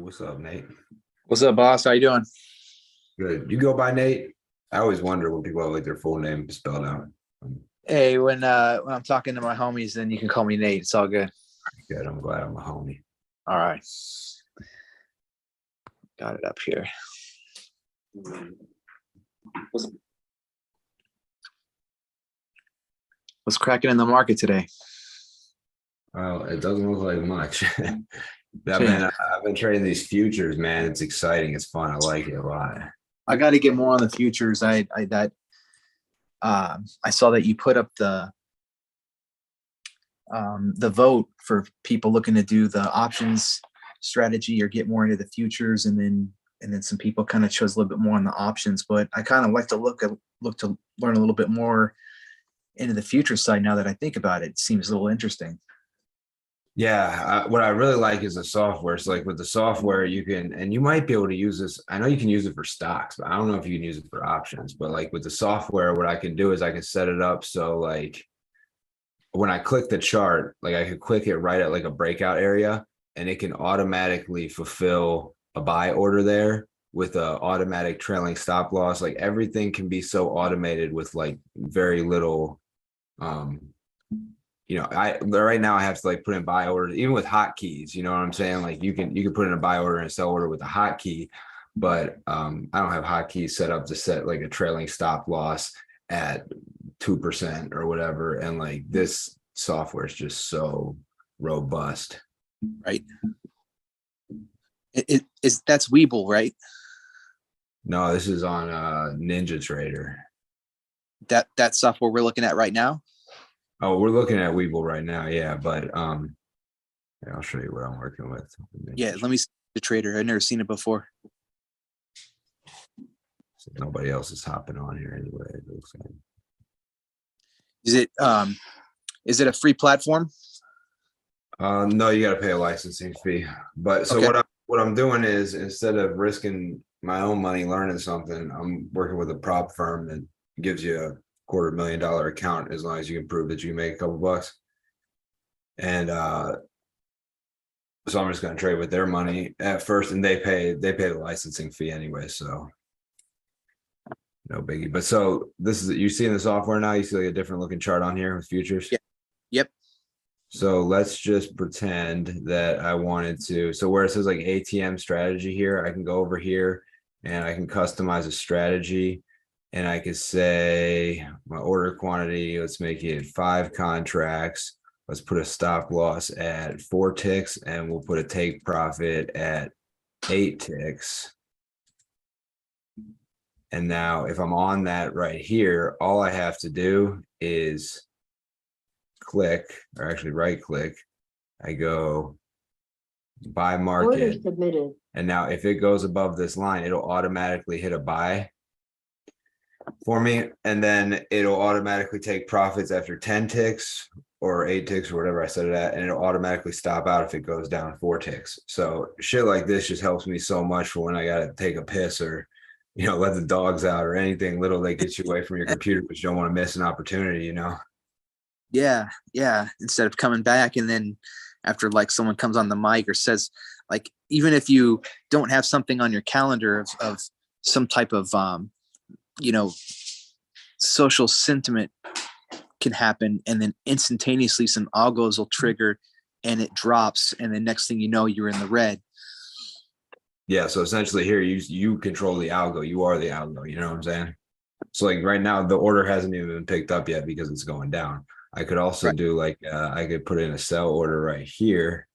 What's up, Nate? What's up, boss? How you doing? Good. You go by Nate? I always wonder when people have like their full name spelled out. Hey, when I'm talking to my homies, then you can call me Nate. It's all good. Good. I'm glad I'm a homie. All right. Got it up here. What's cracking in the market today? Well, it doesn't look like much. I've been trading these futures, man. It's exciting. It's fun. I like it a lot. I got to get more on the futures. I saw that you put up the vote for people looking to do the options strategy or get more into the futures, and then some people kind of chose a little bit more on the options. But I kind of like to look to learn a little bit more into the future side. Now that I think about it, it seems a little interesting. Yeah, what I really like is the software. So like with the software, you can, and you might be able to use this. I know you can use it for stocks, but I don't know if you can use it for options. But like with the software, what I can do is I can set it up so like when I click the chart, like I could click it right at like a breakout area, and it can automatically fulfill a buy order there with a automatic trailing stop loss. Like everything can be so automated with like very little I right now I have to like put in buy orders, even with hotkeys, you know what I'm saying? Like you can put in a buy order and a sell order with a hotkey, but I don't have hotkeys set up to set like a trailing stop loss at 2% or whatever. And like this software is just so robust. Right. That's Webull, right? No, this is on Ninja Trader. That software we're looking at right now. Oh, we're looking at Webull right now, yeah, but yeah, I'll show you what I'm working with. Yeah, let me see the trader. I've never seen it before. So nobody else is hopping on here anyway. It looks like. Is it a free platform? No, you got to pay a licensing fee. But so Okay. what I'm doing is instead of risking my own money learning something, I'm working with a prop firm that gives you a $250,000 account as long as you can prove that you make a couple bucks. And so I'm just going to trade with their money at first, and they pay the licensing fee anyway, so no biggie. But so this is, you see in the software now, you see like a different looking chart on here with futures. Yeah. Yep. So let's just pretend that I wanted to. So where it says like ATM strategy here, I can go over here and I can customize a strategy, and I could say my order quantity, let's make it 5 contracts. Let's put a stop loss at 4 ticks, and we'll put a take profit at 8 ticks. And now if I'm on that right here, all I have to do is click, or actually right click. I go buy market. Order submitted. And now if it goes above this line, it'll automatically hit a buy for me. And then it'll automatically take profits after 10 ticks or 8 ticks or whatever I set it at. And it'll automatically stop out if it goes down 4 ticks. So shit like this just helps me so much for when I got to take a piss or, let the dogs out or anything little that gets you away from your computer, but you don't want to miss an opportunity, Yeah. Instead of coming back and then after like someone comes on the mic or says, like, even if you don't have something on your calendar of some type of social sentiment can happen, and then instantaneously some algos will trigger and it drops, and the next thing you know, you're in the red. Yeah, so essentially here you control the algo. You are the algo, you know what I'm saying? So like right now the order hasn't even been picked up yet because it's going down. I could also do like I could put in a sell order right here.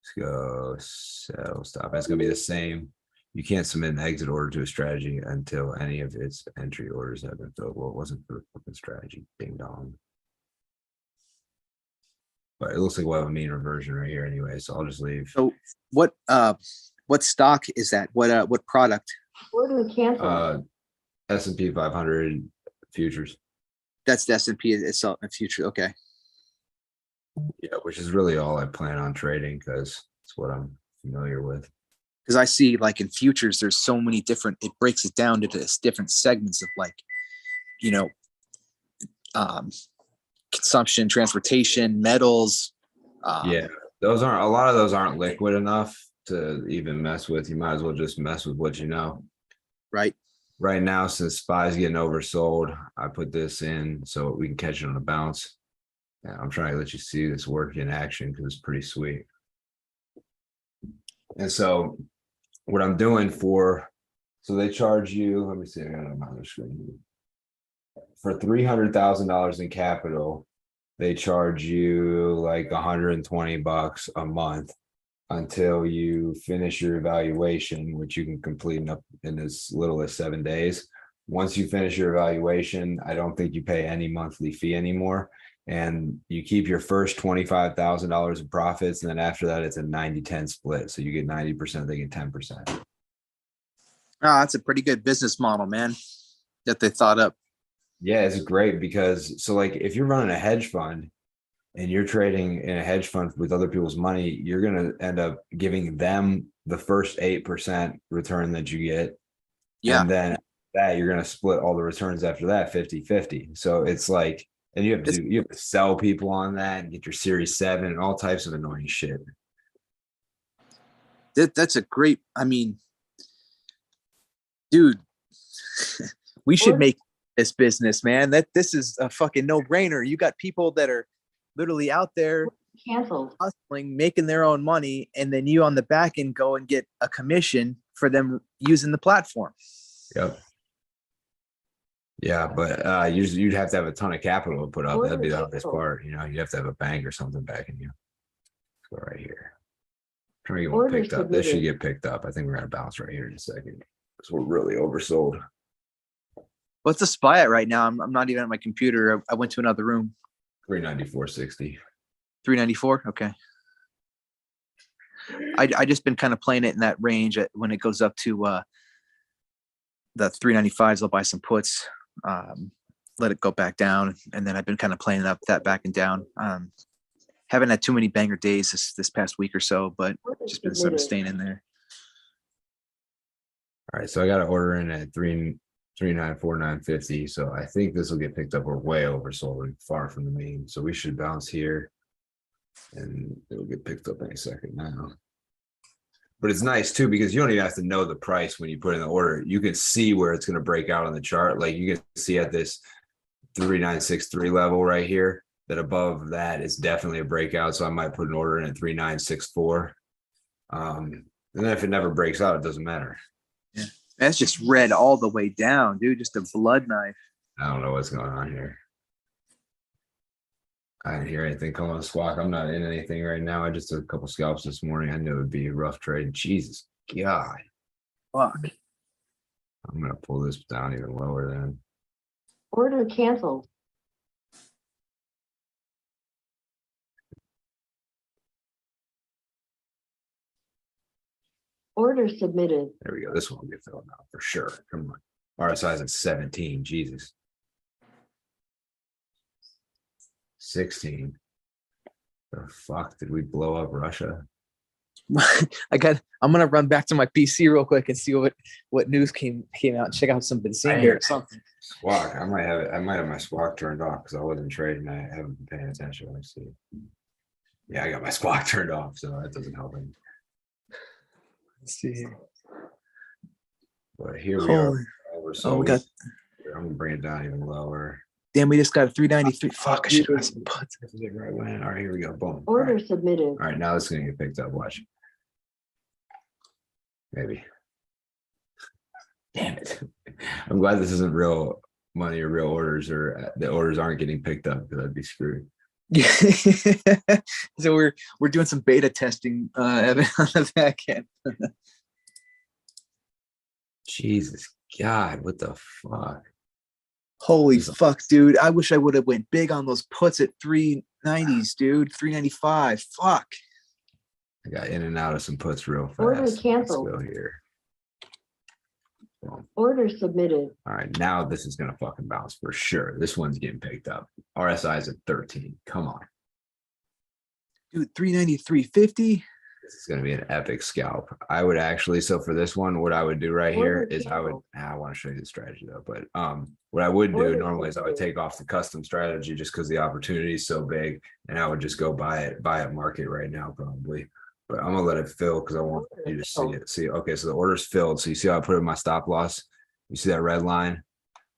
Let's go sell stop. It's gonna be the same. You can't submit an exit order to a strategy until any of its entry orders have been filled. Well, it wasn't for the strategy. Ding dong. But it looks like we'll have a mean reversion right here anyway, so I'll just leave. So what stock is that? What product? Order canceled. S&P 500 futures. That's the S&P itself in future. Okay. Yeah, which is really all I plan on trading because it's what I'm familiar with. Because I see like in futures, there's so many different, it breaks it down into different segments of like, consumption, transportation, metals. Yeah, a lot of those aren't liquid enough to even mess with. You might as well just mess with what you know. Right. Right now, since SPY's getting oversold, I put this in so we can catch it on a bounce. And I'm trying to let you see this work in action because it's pretty sweet. And so what I'm doing so they charge you, let me see, I got it on my other screen. For $300,000 in capital, they charge you like $120 a month until you finish your evaluation, which you can complete in as little as 7 days. Once you finish your evaluation, I don't think you pay any monthly fee anymore. And you keep your first $25,000 of profits. And then after that, it's a 90-10 split. So you get 90%, they get 10%. That's a pretty good business model, man, that they thought up. Yeah, it's great because so like if you're running a hedge fund and you're trading in a hedge fund with other people's money, you're going to end up giving them the first 8% return that you get. Yeah. And then that you're going to split all the returns after that 50-50. So it's like, and you have to sell people on that and get your Series 7 and all types of annoying shit. That's a great, I mean, dude, we should make this business, man. This is a fucking no-brainer. You got people that are literally out there hustling, making their own money, and then you on the back end go and get a commission for them using the platform. Yep. Yeah, but you'd have to have a ton of capital to put up. That'd be the hardest part. You know, you'd have to have a bank or something backing you. Let's go right here. Trying to get one picked up. This should get picked up. I think we're gonna bounce right here in a second because we're really oversold. What's the SPY at right now? I'm not even at my computer. I went to another room. 394.60. 394. Okay. I just been kind of playing it in that range. When it goes up to the 395s, I'll buy some puts, let it go back down, and then I've been kind of playing up that back and down. Haven't had too many banger days this past week or so, but just been sort of staying in there. All right, so I got to order in at 394.950. So I think this will get picked up. We're way oversold. We're far from the mean, so we should bounce here, and it'll get picked up any second now. But it's nice too because you don't even have to know the price when you put in the order. You can see where it's going to break out on the chart. Like you can see at this 3963 level right here, that above that is definitely a breakout. So I might put an order in at 3964. And then if it never breaks out, it doesn't matter. Yeah, that's just red all the way down, dude. Just a blood knife. I don't know what's going on here. I didn't hear anything come on Squawk. I'm not in anything right now. I just took a couple scalps this morning. I knew it would be a rough trade. Jesus God. Fuck. I'm gonna pull this down even lower then. Order canceled. Order submitted. There we go. This one will get filled out for sure. Come on. RSI is at 17. Jesus. 16. The fuck did we blow up Russia? I'm gonna run back to my PC real quick and see what news came out and check out some Benzinga or something. Squawk. I might have my Squawk turned off because I wasn't trading. I haven't been paying attention. Let's see. Yeah, I got my Squawk turned off, so that doesn't help me. Let's see here. But here we are. Oh, we got. I'm gonna bring it down even lower. Damn, we just got a 393. Fuck, I should have some puts. Right when. All right, here we go. Boom. Order submitted. All right, now this is gonna get picked up. Watch. Maybe. Damn it. I'm glad this isn't real money or real orders, or the orders aren't getting picked up because I'd be screwed. Yeah. So we're doing some beta testing on the back end. Jesus God, what the fuck? Holy fuck, dude. I wish I would have went big on those puts at 390s, dude. 395. Fuck. I got in and out of some puts real fast. Order canceled. Let's go here. Boom. Order submitted. All right, now this is gonna fucking bounce for sure. This one's getting picked up. RSI is at 13. Come on. Dude, 393.50. This is going to be an epic scalp. I would actually, so for this one, what I would do right here is I want to show you the strategy though, but what I would do normally is I would take off the custom strategy just because the opportunity is so big, and I would just go buy it market right now probably. But I'm gonna let it fill because I want you to see it. See, okay, so the order's filled. So you see how I put in my stop loss? You see that red line?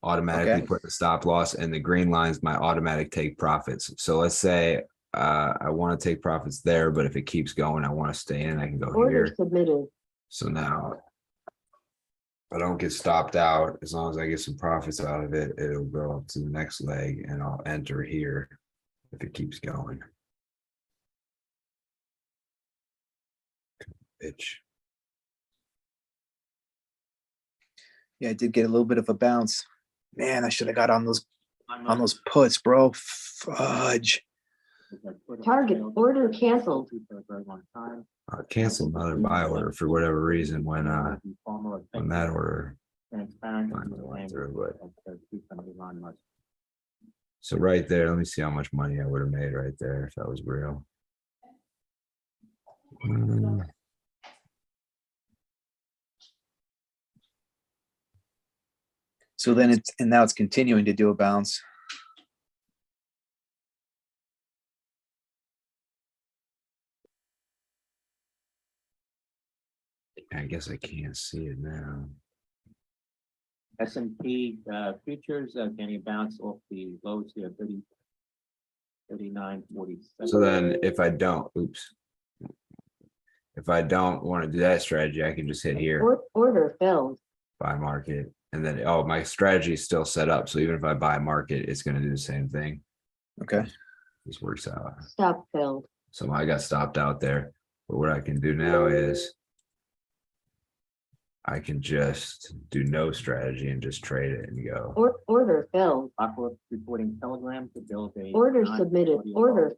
Automatically Okay. put the stop loss, and the green line is my automatic take profits. So let's say I want to take profits there, but if it keeps going, I want to stay in, I can go Order here. submitted. So now if I don't get stopped out, as long as I get some profits out of it, it'll go up to the next leg and I'll enter here if it keeps going. Bitch. Yeah, I did get a little bit of a bounce. Man, I should have got on those puts, bro. Fudge. Target order canceled. I canceled another buy order for whatever reason when that order finally went through, but so right there, let me see how much money I would have made right there if that was real. So then and now it's continuing to do a bounce. I guess I can't see it now. S&P futures getting bounced off the lows here, 39.47. So then if I don't, oops. If I don't want to do that strategy, I can just hit here, Order filled. buy market, and then, oh, my strategy is still set up. So even if I buy market, it's going to do the same thing. Okay. This works out. Stop filled. So I got stopped out there. But what I can do now is I can just do no strategy and just trade it and go. Order filled. Aqua reporting Telegram to build a Order submitted. Order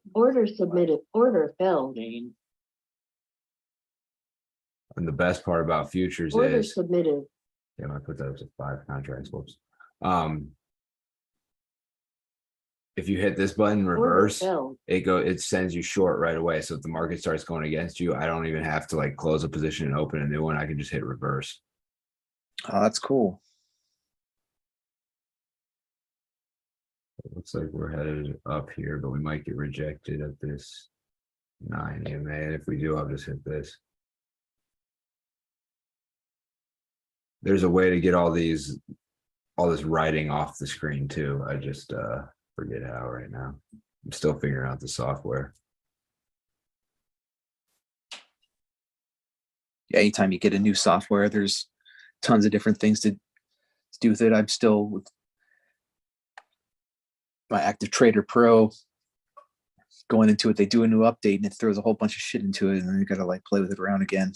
submitted. Order filled. gain. And the best part about futures Order is, submitted. yeah, I put that up to 5 contracts. Whoops. If you hit this button Order reverse, filled. it sends you short right away. So if the market starts going against you, I don't even have to like close a position and open a new one. I can just hit reverse. Oh, that's cool. It looks like we're headed up here, but we might get rejected at this 9 EMA. And if we do, I'll just hit this. There's a way to get all this writing off the screen too. I just forget how right now. I'm still figuring out the software. Yeah, anytime you get a new software, there's tons of different things to do with it. I'm still with my Active Trader Pro going into it. They do a new update and it throws a whole bunch of shit into it, and then you gotta like play with it around again.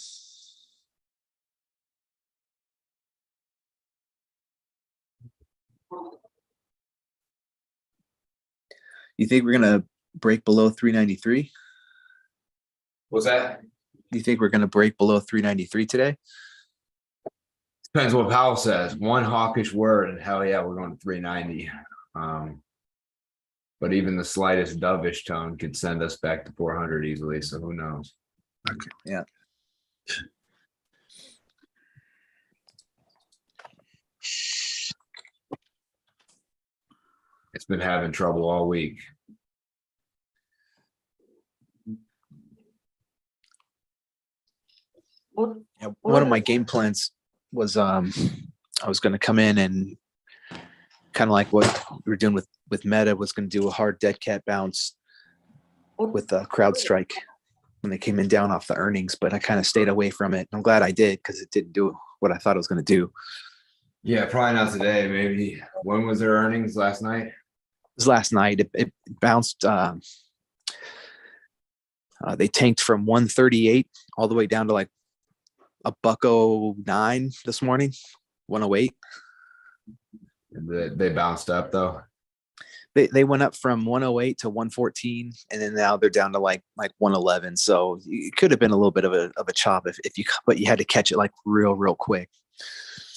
You think we're gonna break below 393? What's that? You think we're gonna break below 393 today? Depends what Powell says. One hawkish word, and hell yeah, we're going to 390. But even the slightest dovish tone could send us back to 400 easily. So who knows? Okay. Yeah. It's been having trouble all week. Yeah, one of my game plans was I was going to come in and kind of like what we were doing with Meta, was going to do a hard dead cat bounce with CrowdStrike when they came in down off the earnings, but I kind of stayed away from it. I'm glad I did, because it didn't do what I thought it was going to do. Yeah, probably not today. Maybe. When was their earnings? Last night? It was last night. It bounced. They tanked from 138 all the way down to like $1.09 this morning, 108. They bounced up though. They went up from 108 to 114, and then now they're down to like 111. So it could have been a little bit of a chop but you had to catch it like real quick.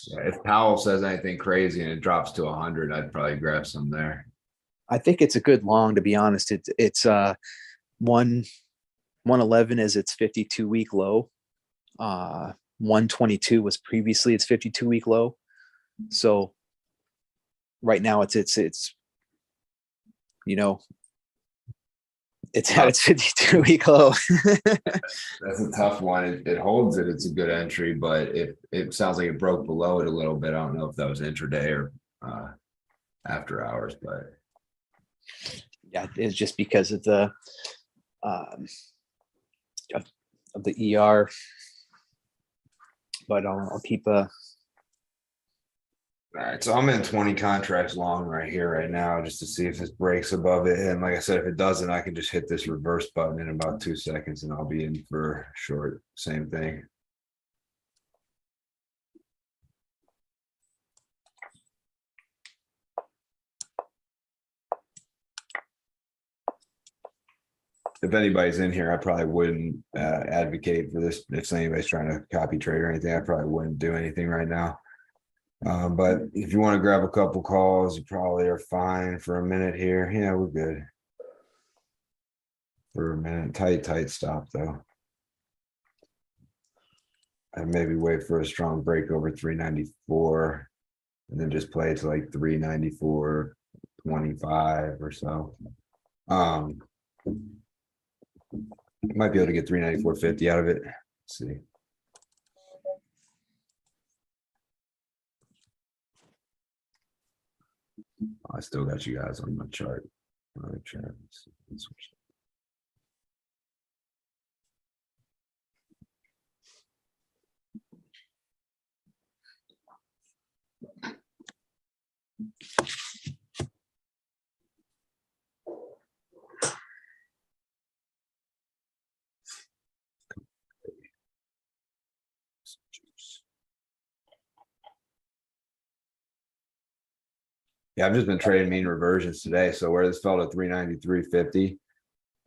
Yeah, if Powell says anything crazy and it drops to 100, I'd probably grab some there. I think it's a good long, to be honest. It's 111 is its 52-week low. 122 was previously its 52-week low. So right now it's It's at its 52-week low. That's a tough one. It holds it. It's a good entry, but it sounds like it broke below it a little bit. I don't know if that was intraday or after hours, but Yeah, it's just because of the of the ER. But I'll keep a. all right, so I'm in 20 contracts long right here right now just to see if this breaks above it. And like I said, if it doesn't, I can just hit this reverse button in about 2 seconds and I'll be in for short. Same thing. If anybody's in here, I probably wouldn't advocate for this. If anybody's trying to copy trade or anything, I probably wouldn't do anything right now. But if you want to grab a couple calls, you probably are fine for a minute here. Yeah, we're good. For a minute, tight stop though. And maybe wait for a strong break over 394 and then just play it to like 394.25 or so. Might be able to get 394.50 out of it. Let's see. I still got you guys on my chart. Another chart. Let's switch. Yeah, I've just been trading mean reversions today. So where this fell to 393.50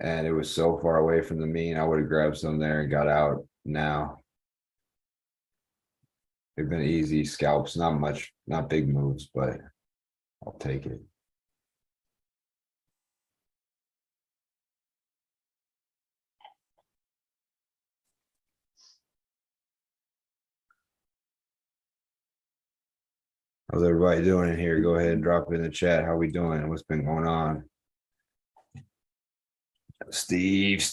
and it was so far away from the mean, I would have grabbed some there and got out now. They've been easy scalps, not much, not big moves, but I'll take it. How's everybody doing in here? Go ahead and drop it in the chat. How we doing? What's been going on? Steve.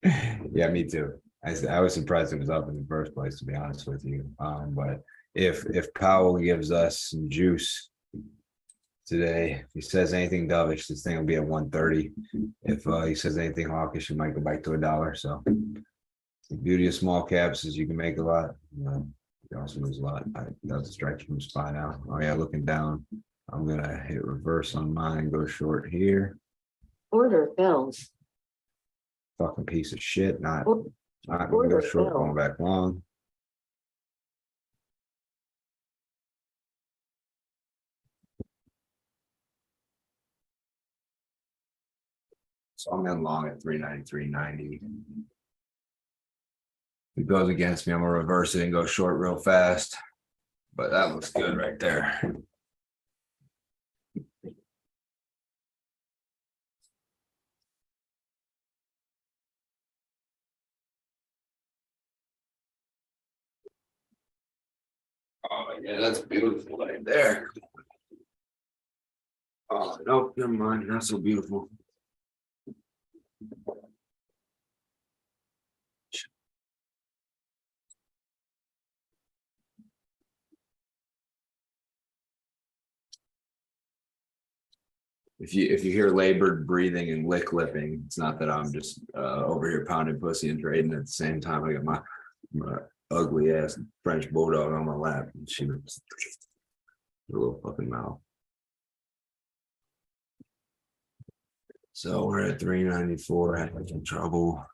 Yeah, me too. I was surprised it was up in the first place, to be honest with you. But if Powell gives us some juice today, if he says anything dovish, this thing will be at 130. If he says anything hawkish, it might go back to $1. So the beauty of small caps is you can make a lot. You also lose a lot. That's a strike from spy now. Oh yeah, looking down. I'm gonna hit reverse on mine, go short here. Order fell. Fucking piece of shit. Not gonna go Order short, fell. going back long. So I'm in long at 393.90. If it goes against me, I'm gonna reverse it and go short real fast. But that looks good right there. Oh yeah, that's beautiful right there. Oh no, never mind. Not so beautiful. If you hear labored breathing and lick lipping, it's not that I'm just over here pounding pussy and trading at the same time. I got my ugly ass French bulldog on my lap, and she was a little fucking mouth. So we're at 394, having some trouble.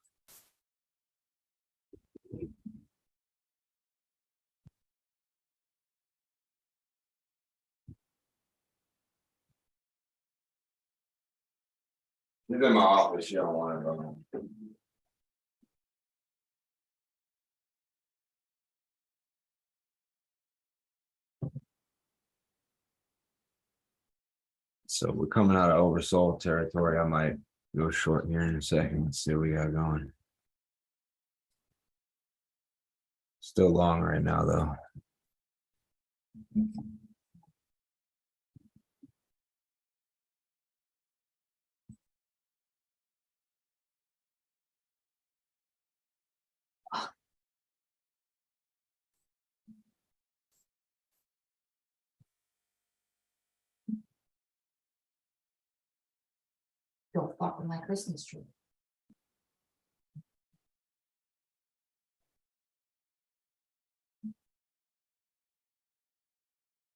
He's in my office. You don't want to go. So we're coming out of oversold territory. I might go short here in a second. Let's see what we got going. Still long right now, though. for my Christmas tree.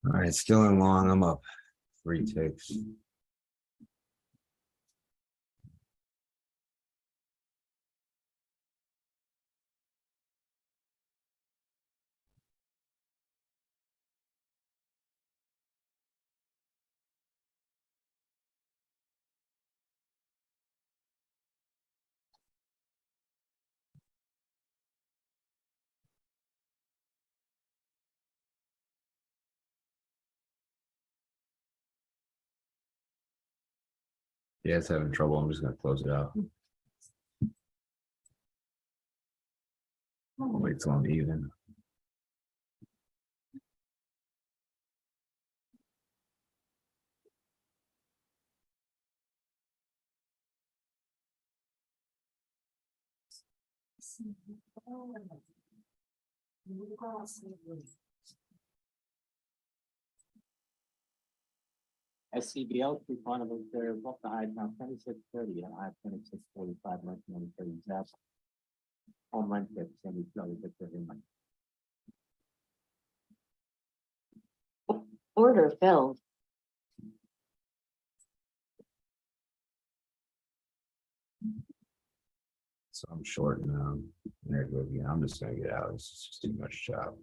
All right, still in long, I'm up 3 ticks. Yeah, it's having trouble. I'm just gonna close it out. Wait till I'm even. SCBL, three carnival there, off the high now 26.30 and high 26.45, 1930 Zest. Home run tips, and we play with every month. Order filled. So I'm short now. There it goes again. I'm just gonna get out. This is just too much chop.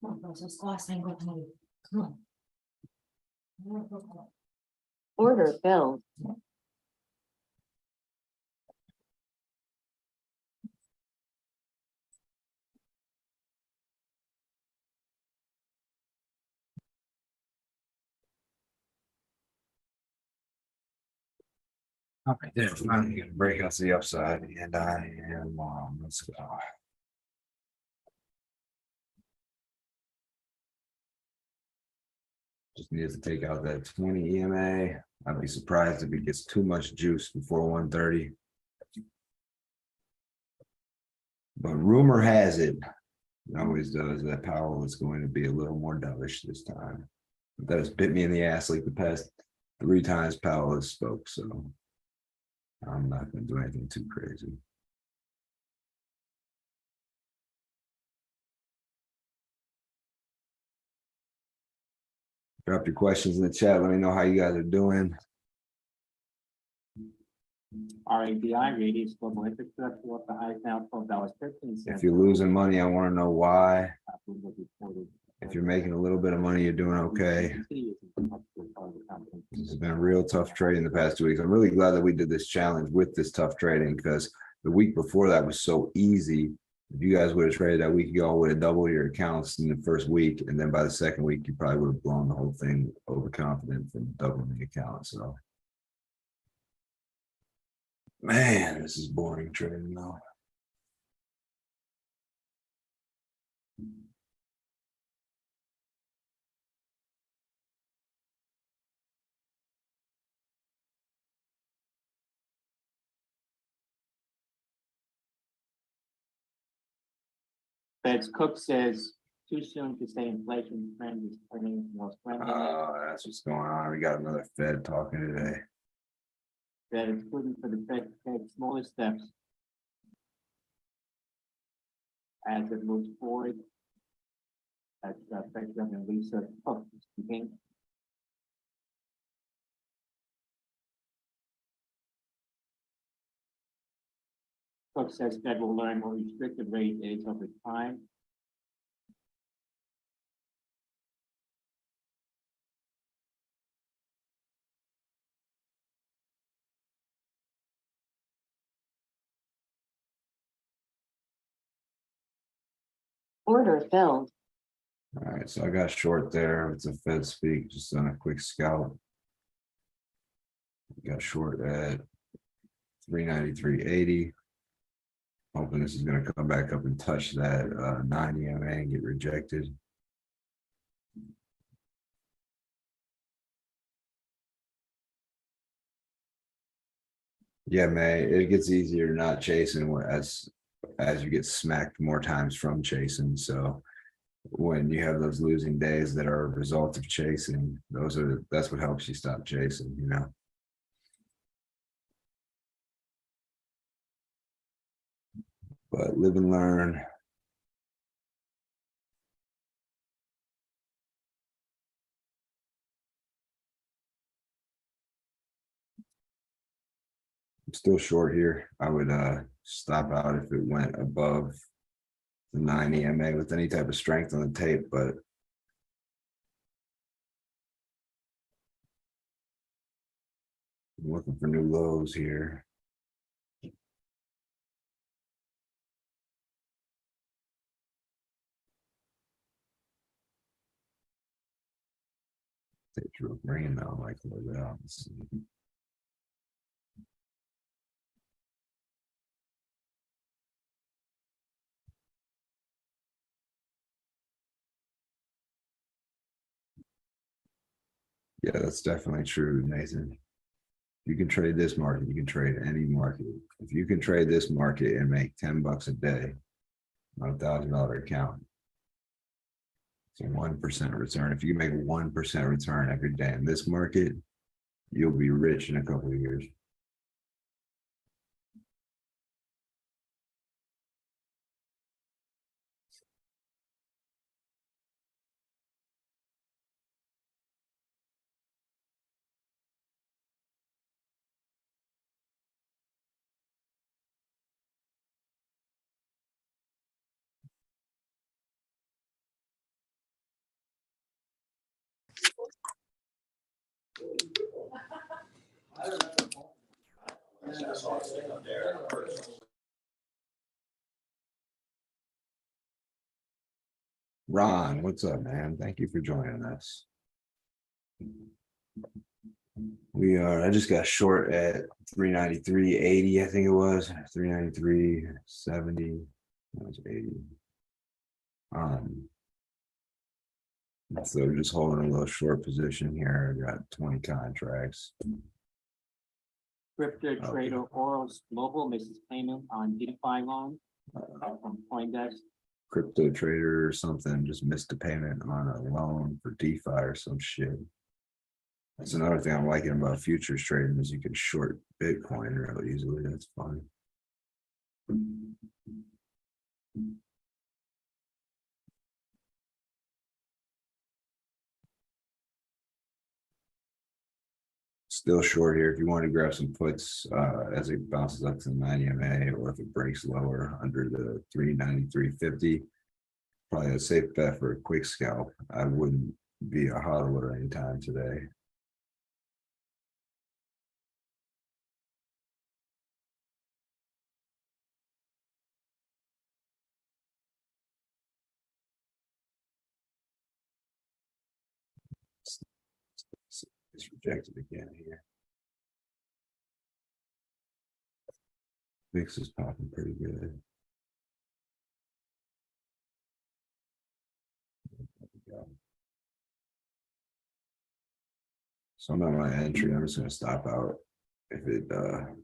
Come on, let's go ask them what to do. Come on. Order filled. All right, there, finally gonna break out to the upside, and I am, let's go. Just needed to take out that 20 EMA. I'd be surprised if it gets too much juice before 130. But rumor has it, it always does, that Powell is going to be a little more dovish this time. That has bit me in the ass like the past 3 times Powell has spoke, so I'm not gonna do anything too crazy. Drop your questions in the chat. Let me know how you guys are doing. RABI, radius global infrastructure, off the high now $12.13. If you're losing money, I want to know why. If you're making a little bit of money, you're doing okay. This has been a real tough trading the past 2 weeks. I'm really glad that we did this challenge with this tough trading, because the week before that was so easy. If you guys would have traded that week ago, would have doubled your accounts in the first week, and then by the second week, you probably would have blown the whole thing overconfident from doubling the account. So, man, this is boring trading now. Fed's Cook says too soon to say inflation trend is turning more friendly. That's what's going on. We got another Fed talking today. That it's prudent for the Fed to take smaller steps as it moves forward. That's Fed Governor Lisa Cook speaking. Cook says Fed will learn more restrictive rate is over time. Order filled. All right, so I got short there. It's a Fed speak, just on a quick scout. Got short at 393.80. Hoping this is going to come back up and touch that 9 EMA and get rejected. Yeah, May, it gets easier not chasing as you get smacked more times from chasing. So when you have those losing days that are a result of chasing, that's what helps you stop chasing, you know. But live and learn. I'm still short here. I would stop out if it went above the 9 EMA with any type of strength on the tape, but I'm looking for new lows here. Take your brain now, like close out. Let's see. Yeah, that's definitely true, Nathan. You can trade this market, you can trade any market. If you can trade this market and make 10 bucks a day on $1,000 account, it's a 1% return. If you can make a 1% return every day in this market, you'll be rich in a couple of years. Ron, what's up, man? Thank you for joining us. I just got short at 393.80, I think it was 393.70. That was 80. So just holding a little short position here. I got 20 contracts. Crypto trader Oros Global misses payment on DeFi loan from CoinDesk. Crypto trader or something just missed a payment on a loan for DeFi or some shit. That's another thing I'm liking about futures trading is you can short Bitcoin really easily. That's fun. Still short here. If you want to grab some puts as it bounces up to the 9 EMA or if it breaks lower under the 393.50, probably a safe bet for a quick scalp. I wouldn't be a hodler anytime today. It's rejected again here. VIX is popping pretty good. So I'm at my entry. I'm just going to stop out if it doesn't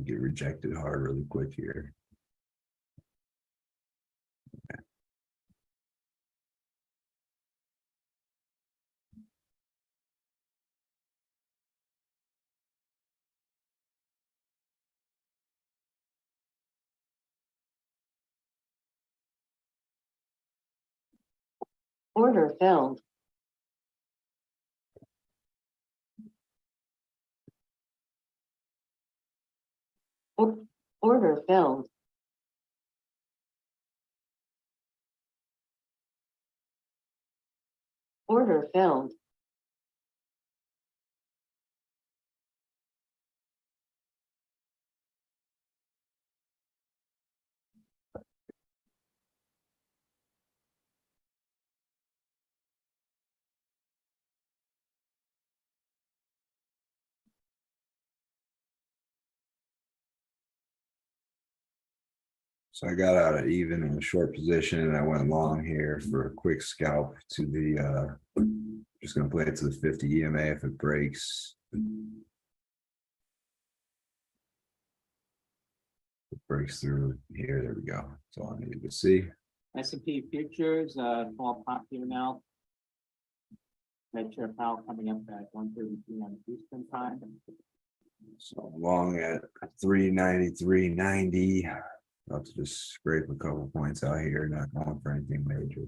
get rejected hard really quick here. Okay. Order filled. Order filled. Order filled. So I got out at even in a short position and I went long here for a quick scalp to the just going to play it to the 50 EMA if it breaks. If it breaks through here. There we go. That's all I needed to see. S&P futures, more popular now. Metro Powell coming up at 1:30 p.m. Eastern time. So long at 393.90. About to just scrape a couple points out here, not going for anything major.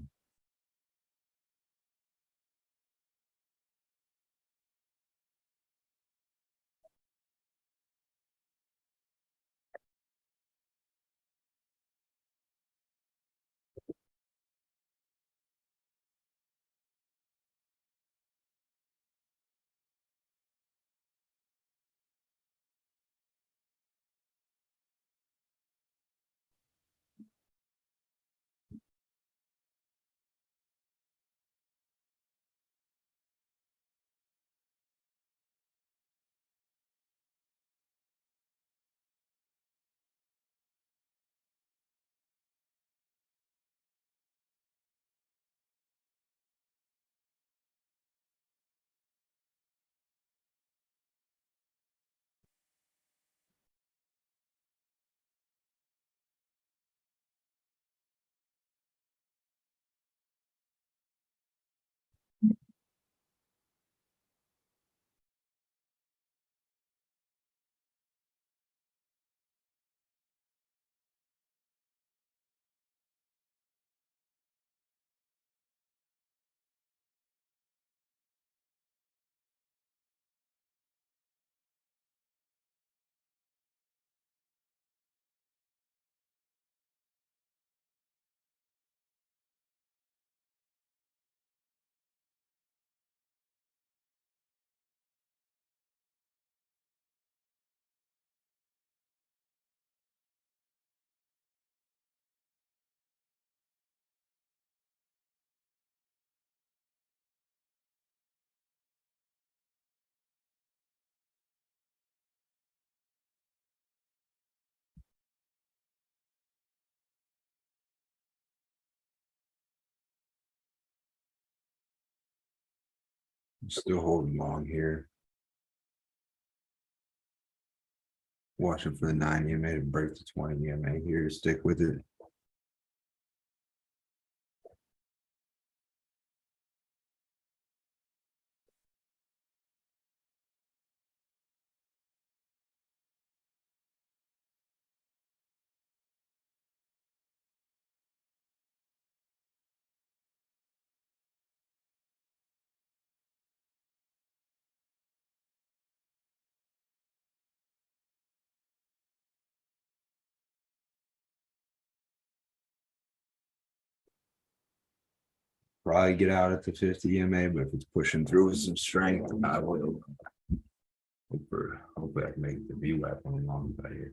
Still holding long here. Watching for the 9 EMA to break the 20 EMA here to stick with it. Probably get out at the 50 EMA, but if it's pushing through with some strength, I will. Hopefully I can make the VWAP on the long side here.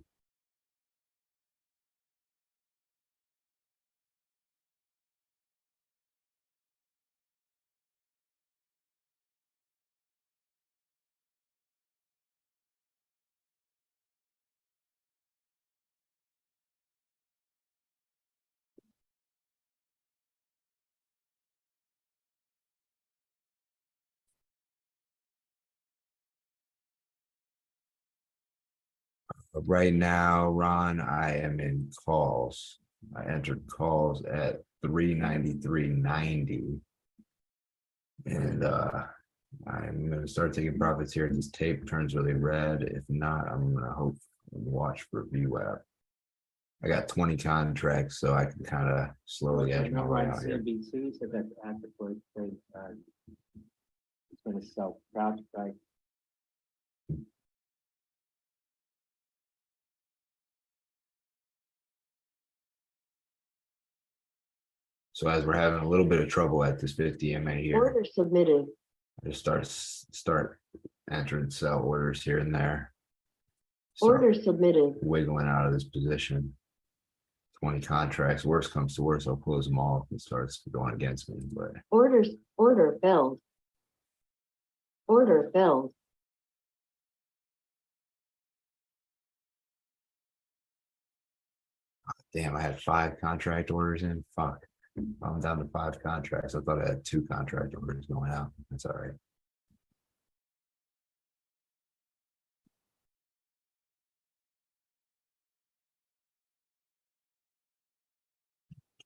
But right now, Ron, I am in calls. I entered calls at 393.90. And I'm gonna start taking profits here if this tape turns really red. If not, I'm gonna hope and watch for VWAP. I got 20 contracts, so I can kind of slowly edge my way out here. CNBC said that active for trade, it's going to sell CrowdStrike. So as we're having a little bit of trouble at this 50 MA here, Order submitted. I just start entering sell orders here and there. Order Start submitted. wiggling out of this position. 20 contracts, worst comes to worst, I'll close them all if it starts going against me. But Order filled. Order filled. damn, I had 5 contract orders in. Fuck. I'm down to 5 contracts. I thought I had 2 contract orders going out. That's all right.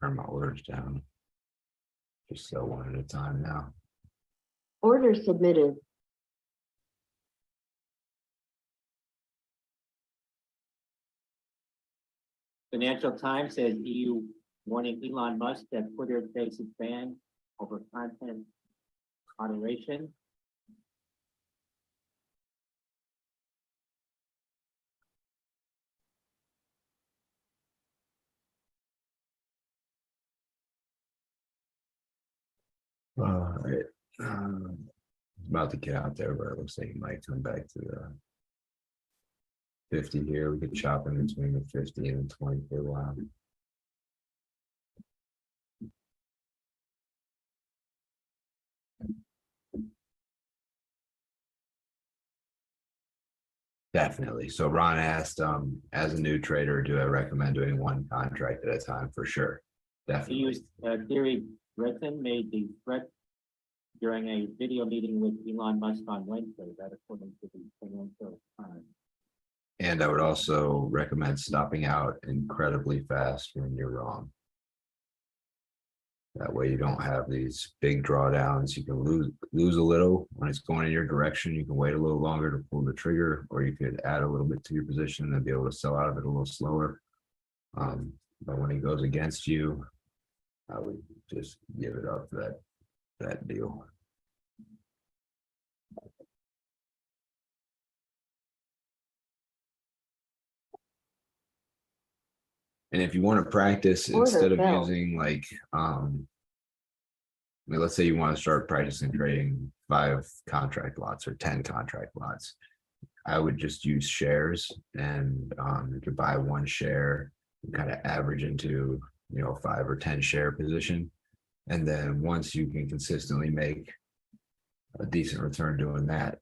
turn my orders down. Just sell one at a time now. Order submitted. Financial Times says EU warning Elon Musk that Twitter faces ban over content moderation. All right. About to get out there, but it looks like he might come back to the 50 here. We could chop in between the 50 and the 20 for a while. Definitely. So Ron asked, as a new trader, do I recommend doing one contract at a time? For sure. He Definitely. used Gary Breton made the threat during a video meeting with Elon Musk on Wednesday, that according to the Financial Times. And I would also recommend stopping out incredibly fast when you're wrong. That way you don't have these big drawdowns. You can lose a little when it's going in your direction. You can wait a little longer to pull the trigger, or you could add a little bit to your position and be able to sell out of it a little slower. But when it goes against you, I would just give it up for that deal. And if you want to practice Order instead of fell. using like, I mean, let's say you want to start practicing trading 5 contract lots or 10 contract lots. I would just use shares, and you could buy one share and kind of average into, 5 or 10 share position. And then once you can consistently make a decent return doing that,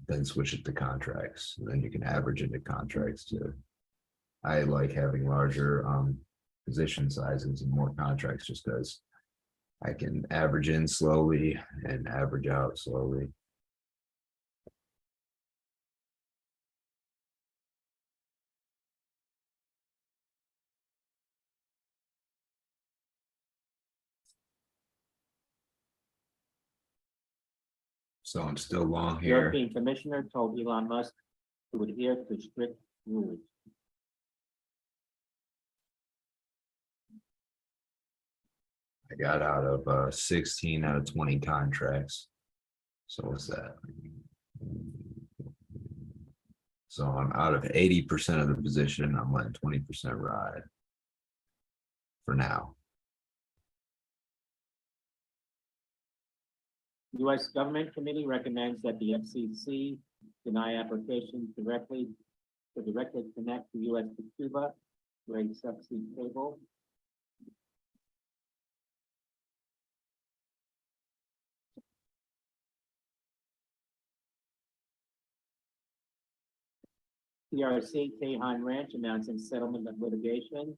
then switch it to contracts. And then you can average into contracts too. I like having larger position sizes and more contracts just because I can average in slowly and average out slowly. So I'm still long The here. European Commissioner told Elon Musk to adhere to strict rules. I got out of 16 out of 20 contracts. So what's that? So I'm out of 80% of the position. I'm letting 20% ride for now. U.S. Government Committee recommends that the FCC deny applications directly connect the U.S. to Cuba through a subsea cable. PRC Tejon Ranch announcing settlement of litigation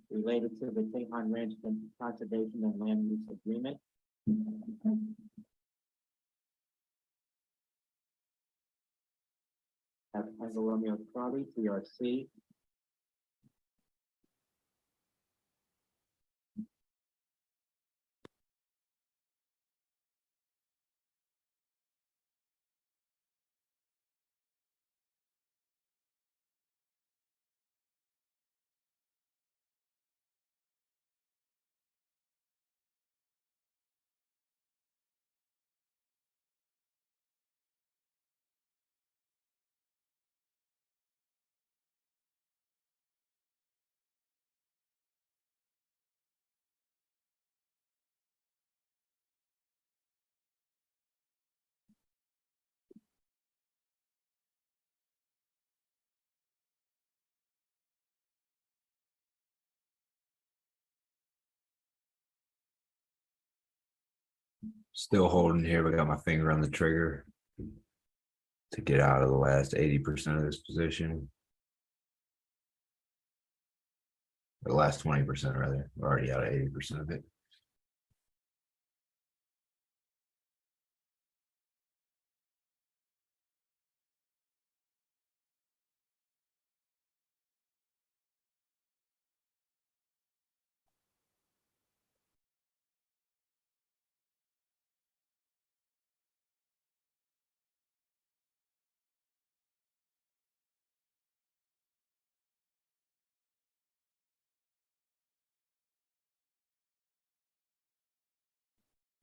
related to the Tejon Ranch Conservation and Land Use Agreement. Have Tango Romeo Charlie, PRC. Still holding here, but got my finger on the trigger to get out of the last 80% of this position. The last 20% rather. We're already out of 80% of it.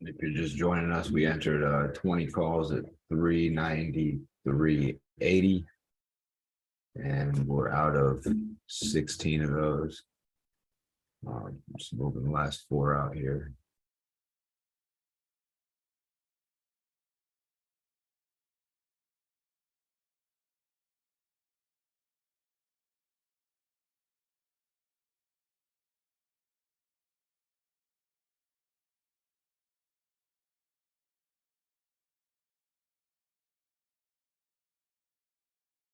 If you're just joining us, we entered 20 calls at 393.80. And we're out of 16 of those. Just moving the last 4 out here.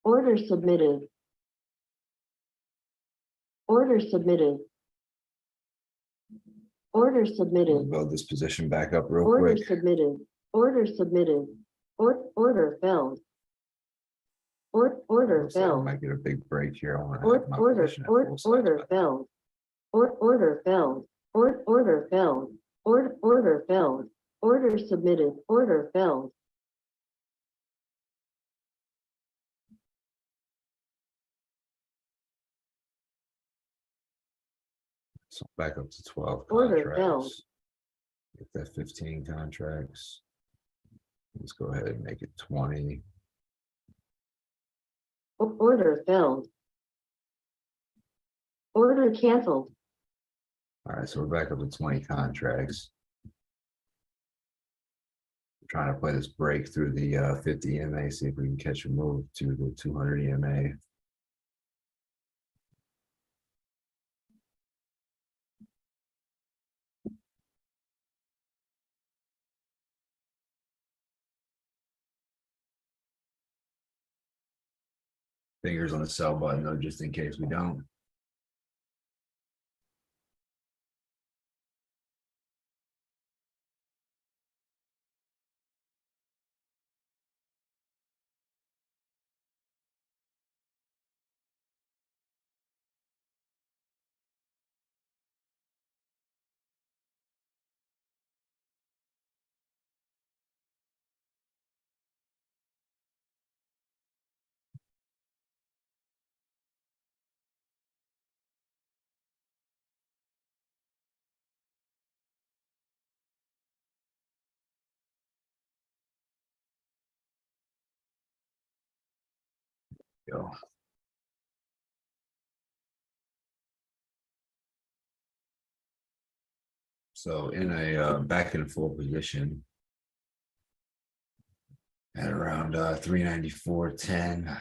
Order submitted. Order submitted. Order We'll submitted. build this position back up real Order quick. submitted. Order submitted. Order failed. Order Looks like I failed. might get a big break here. I want to have my Order position at full size order back. failed. Order failed. Order failed. Order failed. Order submitted. Order failed. So back up to 12 Order failed. contracts. Get that 15 contracts. Let's go ahead and make it 20. Order failed. Order canceled. All right, so we're back up to 20 contracts. Trying to play this break through the 50 EMA, see if we can catch a move to the 200 EMA. Fingers on the sell button though, just in case we don't. Go. So in a back and full position at around 394.10.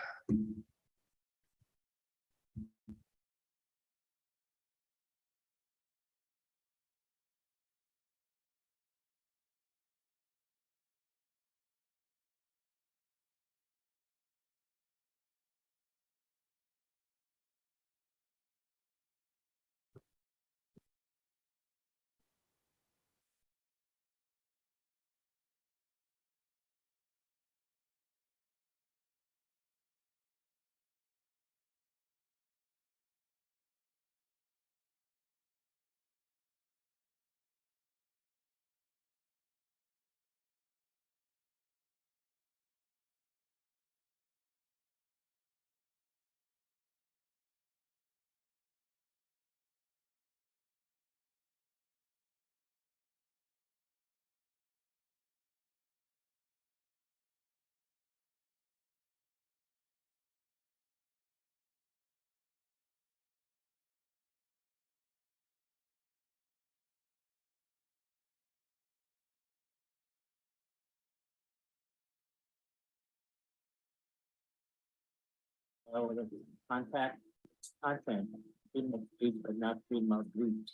The content, freedom of speech, but not freedom of reach.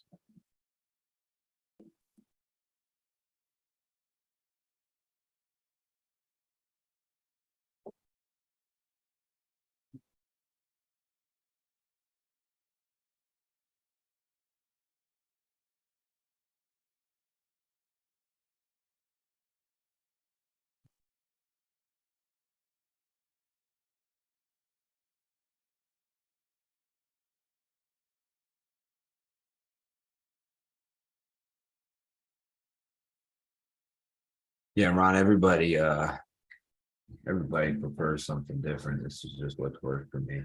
Yeah, Ron, everybody prefers something different. This is just what's worked for me.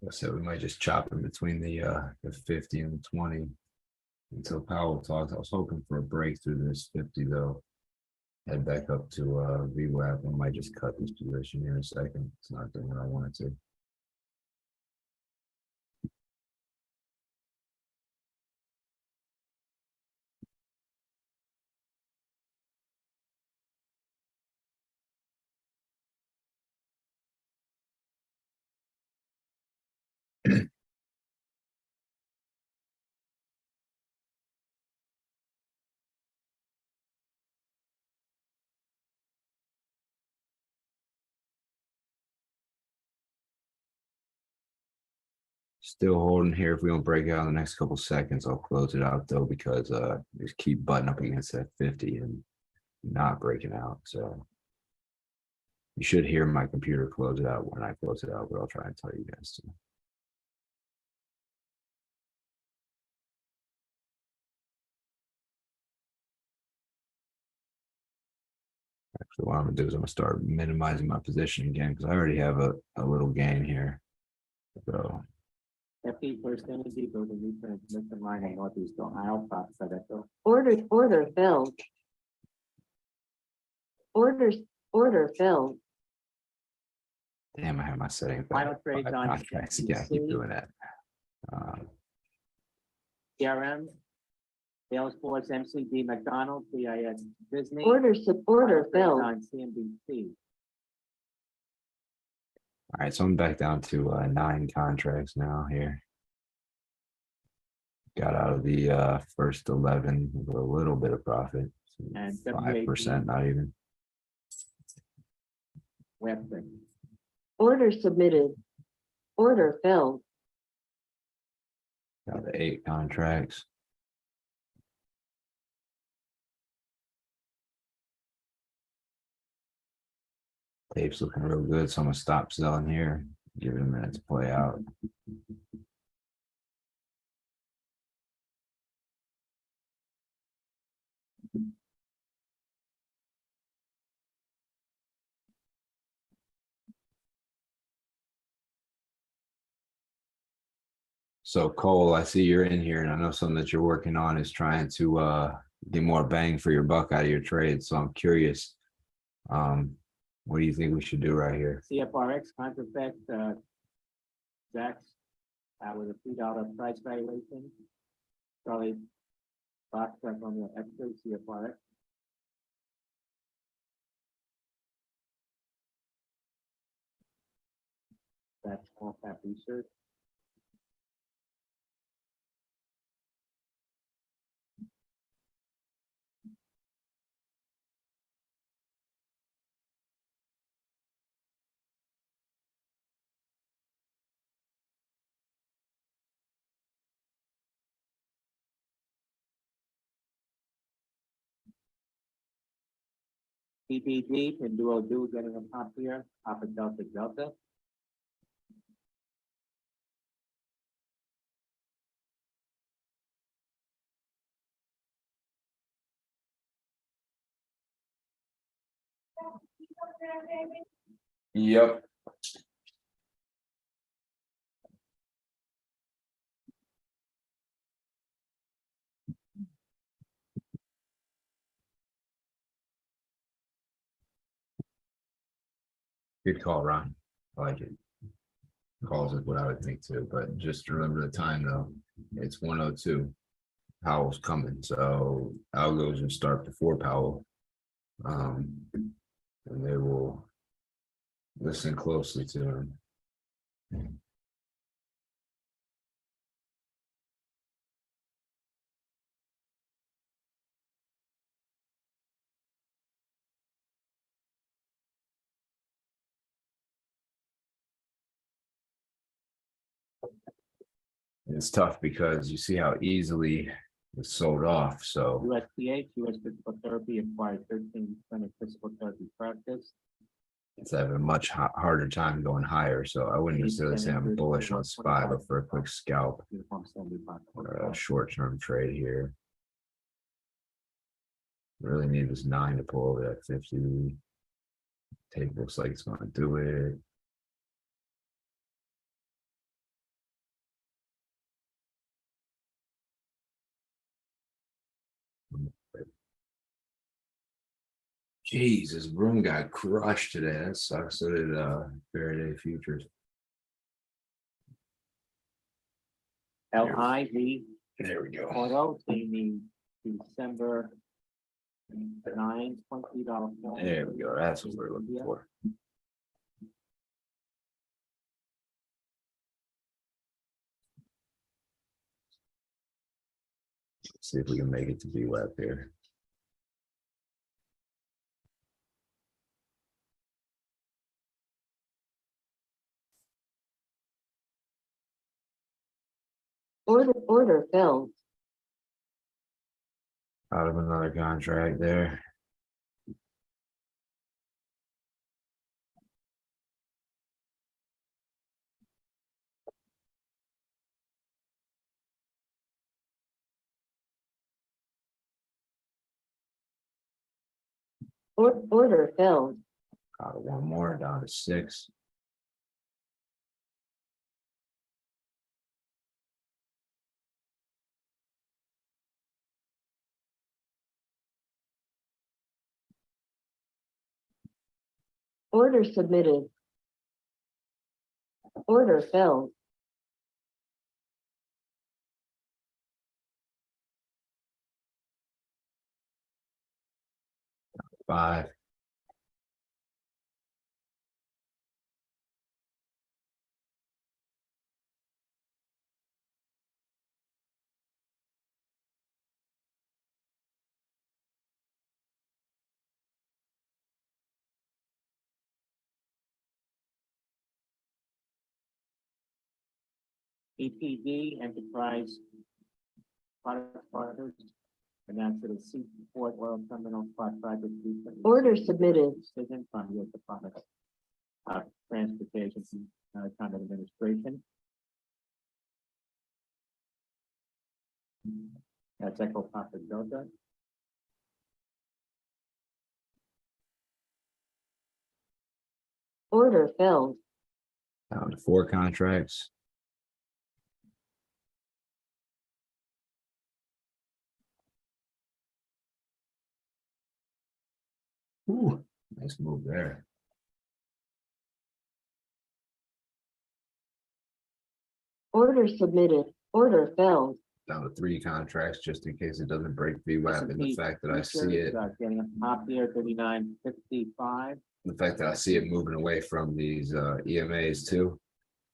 So we might just chop in between the 50 and the 20 until Powell talks. I was hoping for a break through this 50 though. Head back up to VWAP. I might just cut this position here in a second. It's not doing what I wanted to. Still holding here. If we don't break out in the next couple seconds, I'll close it out though, because just keep butting up against that 50 and not breaking out. So you should hear my computer close it out when I close it out, but I'll try and tell you guys to. Actually, what I'm gonna do is I'm gonna start minimizing my position again because I already have a little gain here. So FE First Energy building new transmission line in Northeast Ohio, Fox Sedeco. Order filled. Order filled. damn, I have my settings. Final back. trades Five on contracts. Yeah, I keep FTC. doing that. CRM, Salesforce, MCD, McDonald's, CIS, Disney. Order Final trades filled. on CNBC. All right, so I'm back down to 9 contracts now here. Got out of the first 11 with a little bit of profit. And 5%, not even. Webster. Order submitted. Order filled. Got the 8 contracts. Tape's looking real good, so I'm gonna stop selling here. Give it a minute to play out. So Cole, I see you're in here, and I know something that you're working on is trying to get more bang for your buck out of your trade. So I'm curious, what do you think we should do right here? CFRX contract, Zax, with a $3 price valuation. Charlie Fox from the extra CFRX. That's all cap research. PPD, Pinduo Do getting a pop here, Papa Delta Delta. Yep. Good call, Ron. I like it. Calls is what I would think too, but just remember the time though. It's 1:02. Powell's coming, so algos will start before Powell. And they will listen closely to him. It's tough because you see how easily it's sold off. So USPH, US Physical Therapy acquired 13 clinic physical therapy practice. it's having a much harder time going higher. So I wouldn't necessarily say I'm bullish on SPY, but for a quick scalp or a short-term trade here. Really need this 9 to pull over that 50. Tape looks like it's going to do it. Jeez, this room got crushed today. That sucks. So did Faraday Futures. LIV There we go. auto, they need December 9, $20. There we go. That's what we're looking for. See if we can make it to VWAP here. Order filled. Out of another contract there. Order filled. Out of one more, down to 6. Order submitted. Order filled. Five. EPD Enterprise Product Partners. And that's for the Seaport Oil Terminal Spot Project. Order submitted. Decision from U.S. Department of Transportation, kind of administration. That's Echo Papa Delta. Order filled. Down to 4 contracts. Ooh, nice move there. Order submitted. Order filled. Down to 3 contracts just in case it doesn't break VWAP, and the fact that I see it, Getting a top here, 39.55. the fact that I see it moving away from these EMAs too.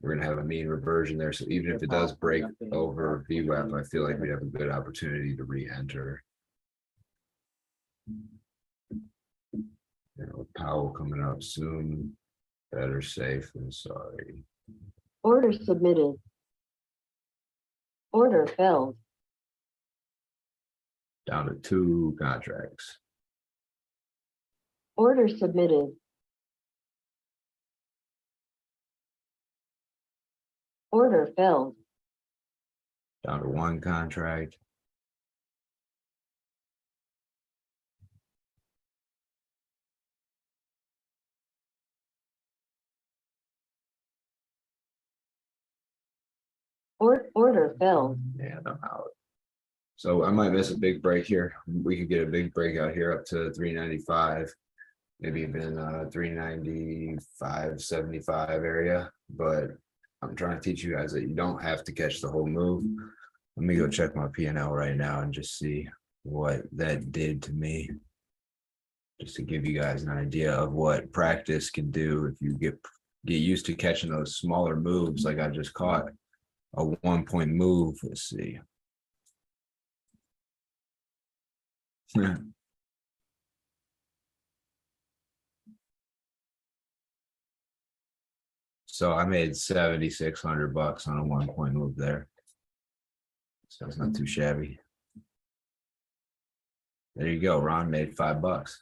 We're gonna have a mean reversion there, so even if it does break over VWAP, I feel like we have a good opportunity to re-enter. You know, with Powell coming up soon, better safe than sorry. Order submitted. Order filled. Down to 2 contracts. Order submitted. Order filled. Down to 1 contract. Order filled. And I'm out. So I might miss a big break here. We could get a big breakout here up to 395. Maybe even 395, 75 area. But I'm trying to teach you guys that you don't have to catch the whole move. Let me go check my P&L right now and just see what that did to me. Just to give you guys an idea of what practice can do if you get used to catching those smaller moves like I just caught. A 1-point move. Let's see. So I made $7,600 on a 1-point move there. So it's not too shabby. There you go. Ron made $5.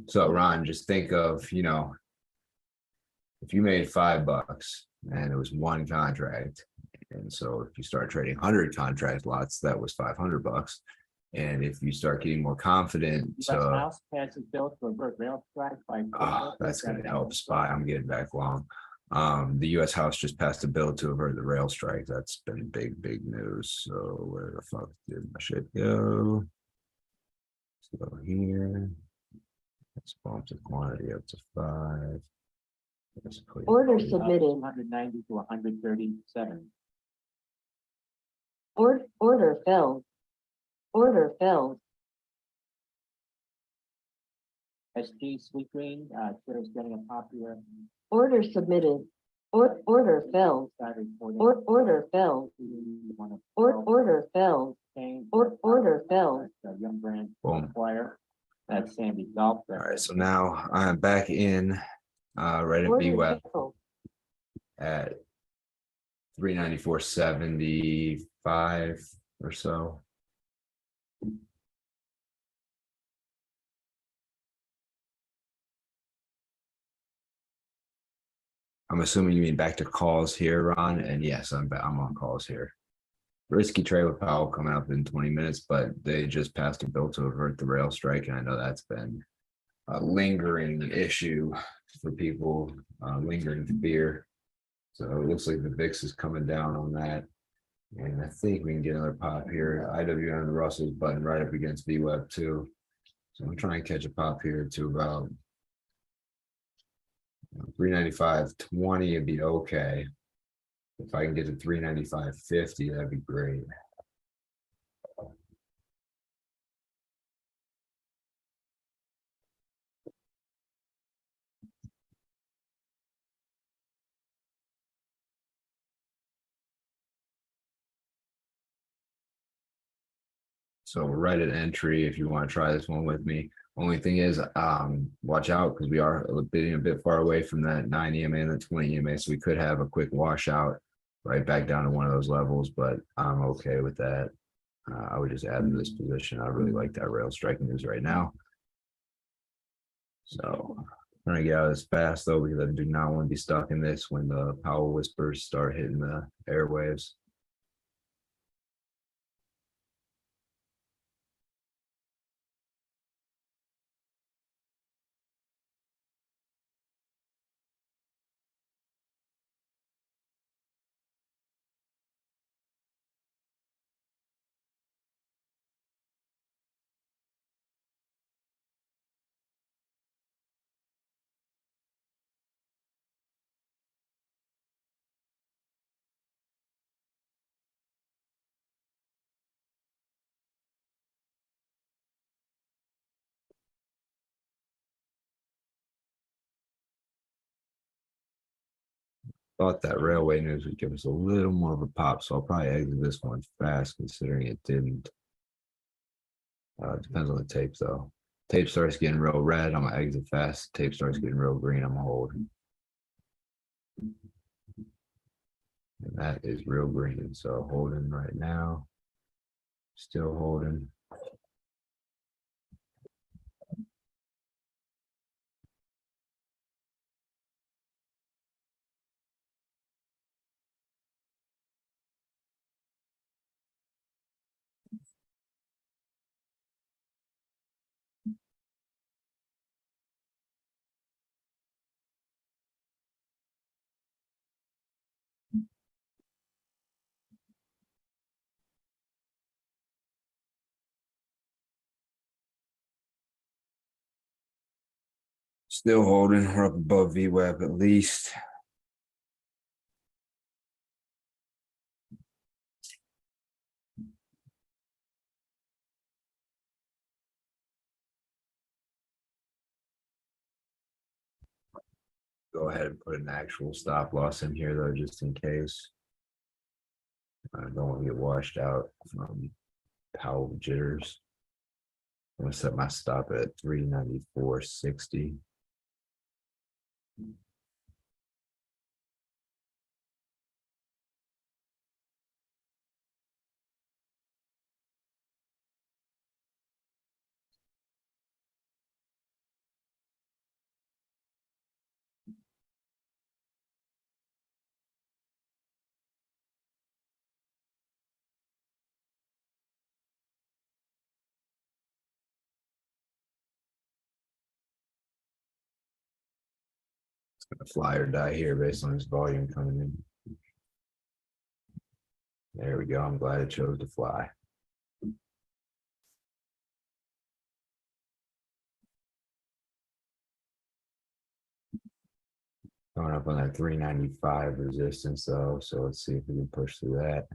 So Ron, just think of, you know, if you made $5 and it was 1 contract, and so if you start trading 100 contract lots, that was $500. And if you start getting more confident, House passes bill to avert rail strike by. that's going to help SPY. I'm getting back long. The U.S. House just passed a bill to avert the rail strike. That's been big news. So where the fuck did my shit go? Let's go here. Let's bump the quantity up to 5. Let's put- Order submitted. 190 to 137. Order filled. Order filled. SG Sweet Green, Twitter's getting a pop here. Order submitted. Order filled. Started reporting. Order filled. Order filled. Order filled. Young brand Boom. acquire. That's Sandy Golf. All right, so now I'm back in right at Order VWAP filled. at 394.75 or so. I'm assuming you mean back to calls here, Ron, and yes, I'm on calls here. Risky trade with Powell coming up in 20 minutes, but they just passed a bill to avert the rail strike, and I know that's been a lingering issue for people, lingering fear. So it looks like the VIX is coming down on that. And I think we can get another pop here. IWM and Russell's button right up against VWAP too. So I'm trying to catch a pop here to about 395.20 would be okay. If I can get to 395.50, that'd be great. So we're right at entry if you want to try this one with me. Only thing is, watch out because we are a bit far away from that 9 EMA and the 20 EMA, so we could have a quick washout right back down to one of those levels, but I'm okay with that. I would just add to this position. I really like that rail strike news right now. So I'm trying to get out of this fast though, because I do not want to be stuck in this when the Powell whispers start hitting the airwaves. Thought that railway news would give us a little more of a pop, so I'll probably exit this one fast considering it didn't. Depends on the tape though. Tape starts getting real red, I'm gonna exit fast. Tape starts getting real green, I'm holding. And that is real green, so holding right now. Still holding. Still holding, we're up above VWAP at least. Go ahead and put an actual stop loss in here though, just in case. I don't want to get washed out from Powell jitters. I'm gonna set my stop at 394.60. Gonna fly or die here based on this volume coming in. There we go. I'm glad it chose to fly. Going up on that 395 resistance though, so let's see if we can push through that.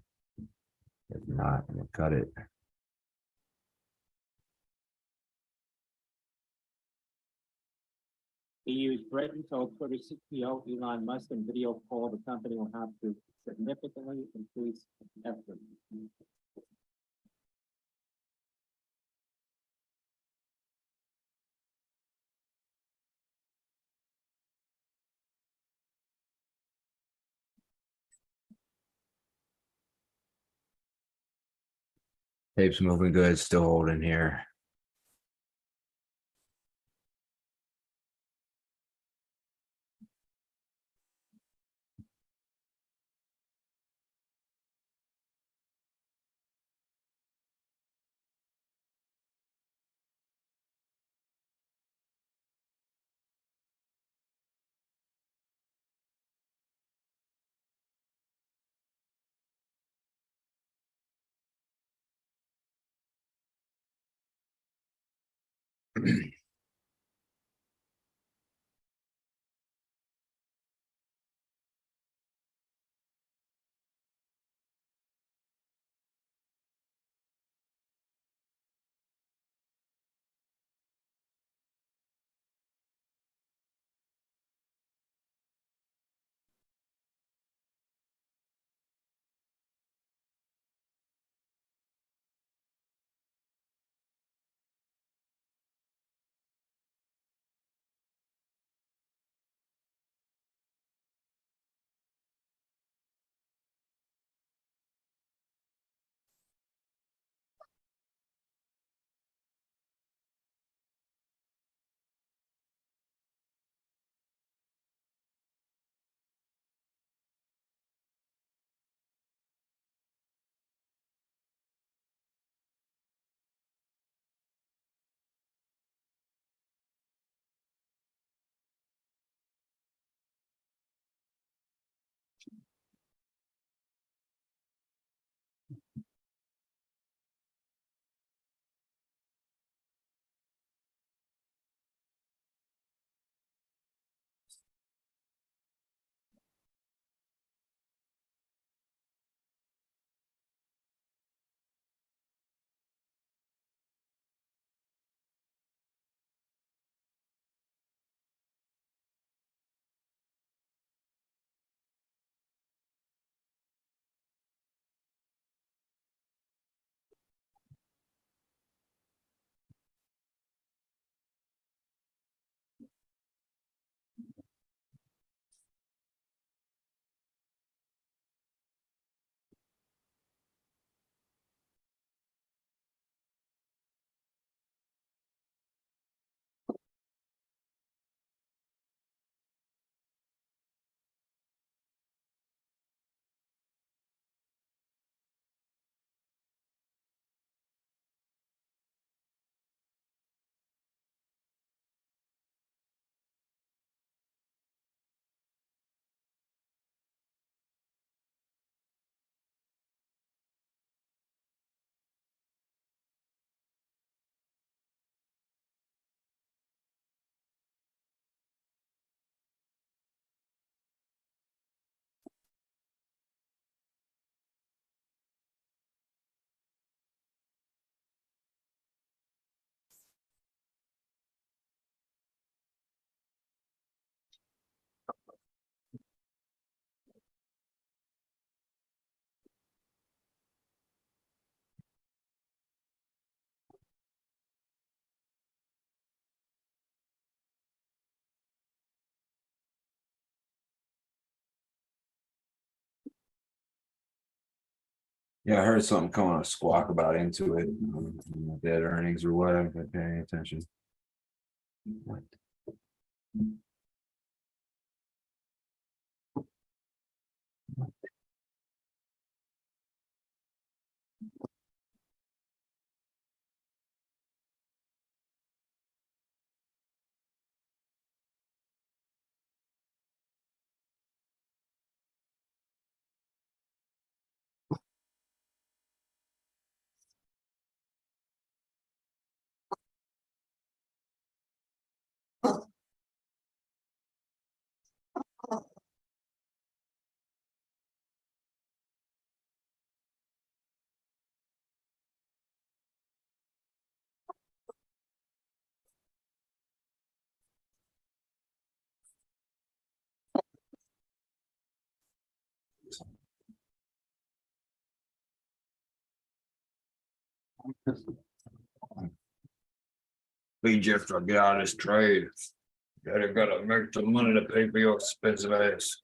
If not, I'm gonna cut it. He used Britain told Twitter CEO Elon Musk in video call the company will have to significantly increase effort. Tape's moving good, still holding here. Yeah, I heard something coming a squawk about into it. Dead earnings or what? I've been paying attention. What? Big Jeff, to get out of this trade. Gotta make the money to pay for your expensive ass.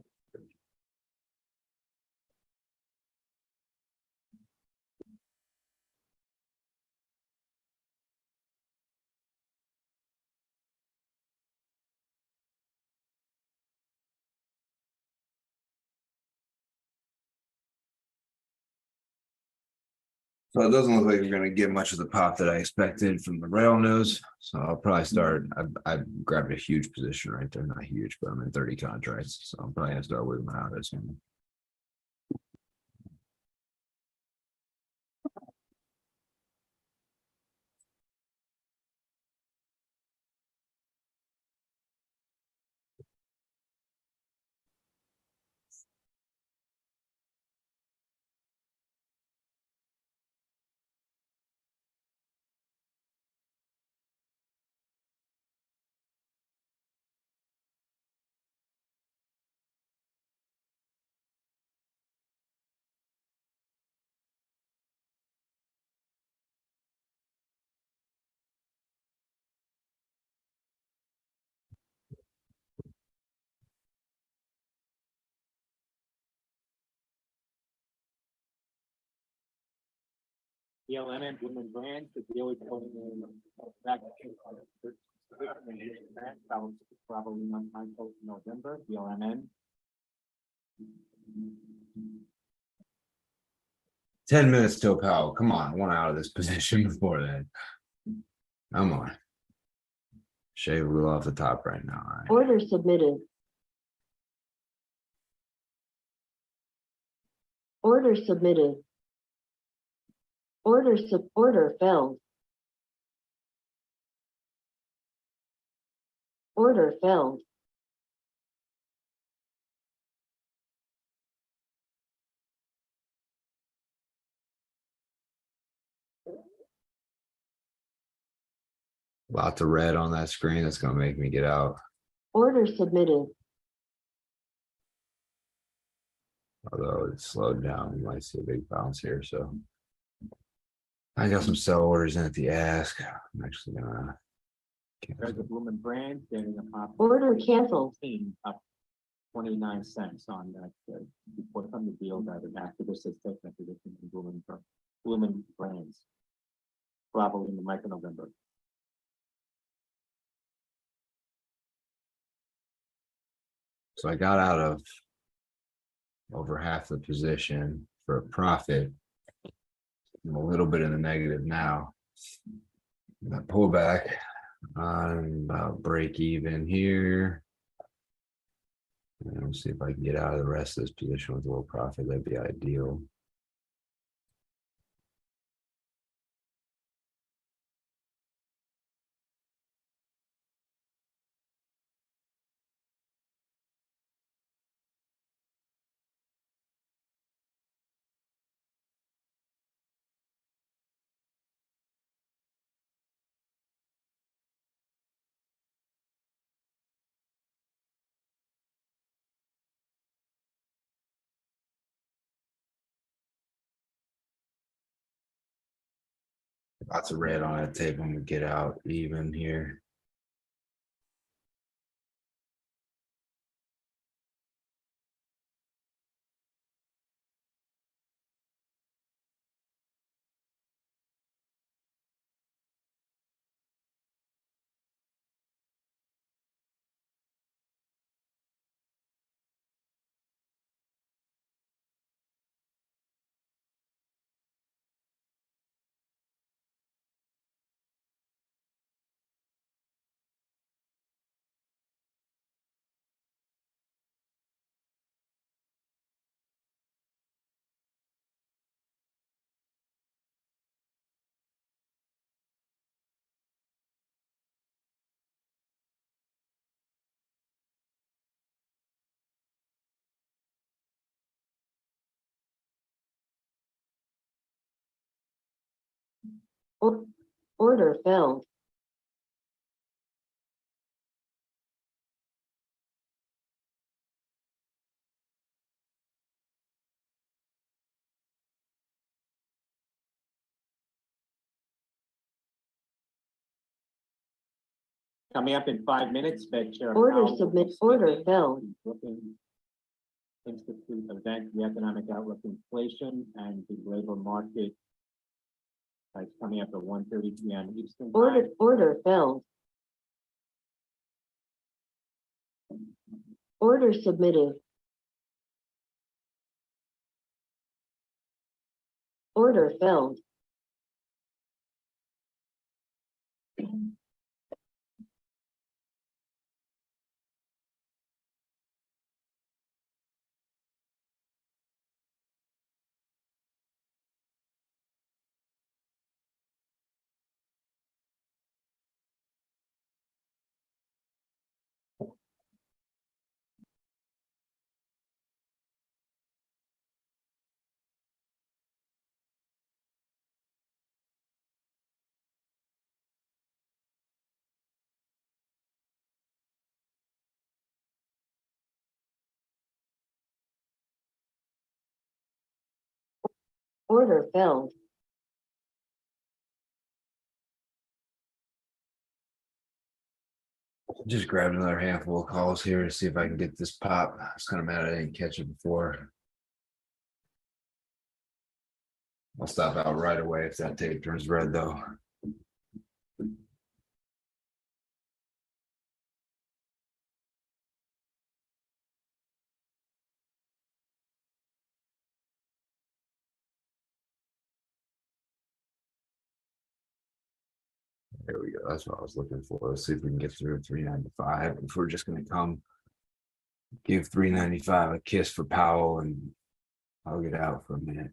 So it doesn't look like you're gonna get much of the pop that I expected from the rail news. So I'll probably start, I grabbed a huge position right there, not huge, but I'm in 30 contracts. So I'm probably gonna start moving out of this one. BLM and Women Brands, the deal is going back to probably not until November, BLMN. 10 minutes till Powell. Come on, I want out of this position before that. Come on. Shave a little off the top right now. All right. Order submitted. Order submitted. Order failed. Order failed. Lots of red on that screen. That's gonna make me get out. Order submitted. Although it's slowed down, you might see a big bounce here. So I got some sell orders in at the ask. I'm actually gonna. There's a Women Brands getting a pop. Order canceled. Up 29 cents on that, before from the deal that an activist has taken a position in Women Brands. Probably in the month of November. So I got out of over half the position for a profit. I'm a little bit in the negative now. That pullback on about break even here. And we'll see if I can get out of the rest of this position with a little profit. That'd be ideal. Lots of red on that tape. I'm gonna get out even here. Order failed. Coming up in 5 minutes, Fed Chair. Order Powell will submit, be order speaking failed. at the Brookings Institute event, the economic outlook, inflation, and the labor market. It's coming up at 1:30 p.m. Eastern Order, Time. order failed. Order submitted. Order failed. Order failed. Just grabbed another handful of calls here to see if I can get this pop. I was kind of mad I didn't catch it before. I'll stop out right away if that tape turns red though. There we go. That's what I was looking for. Let's see if we can get through 395. If we're just gonna come give 395 a kiss for Powell and I'll get out for a minute.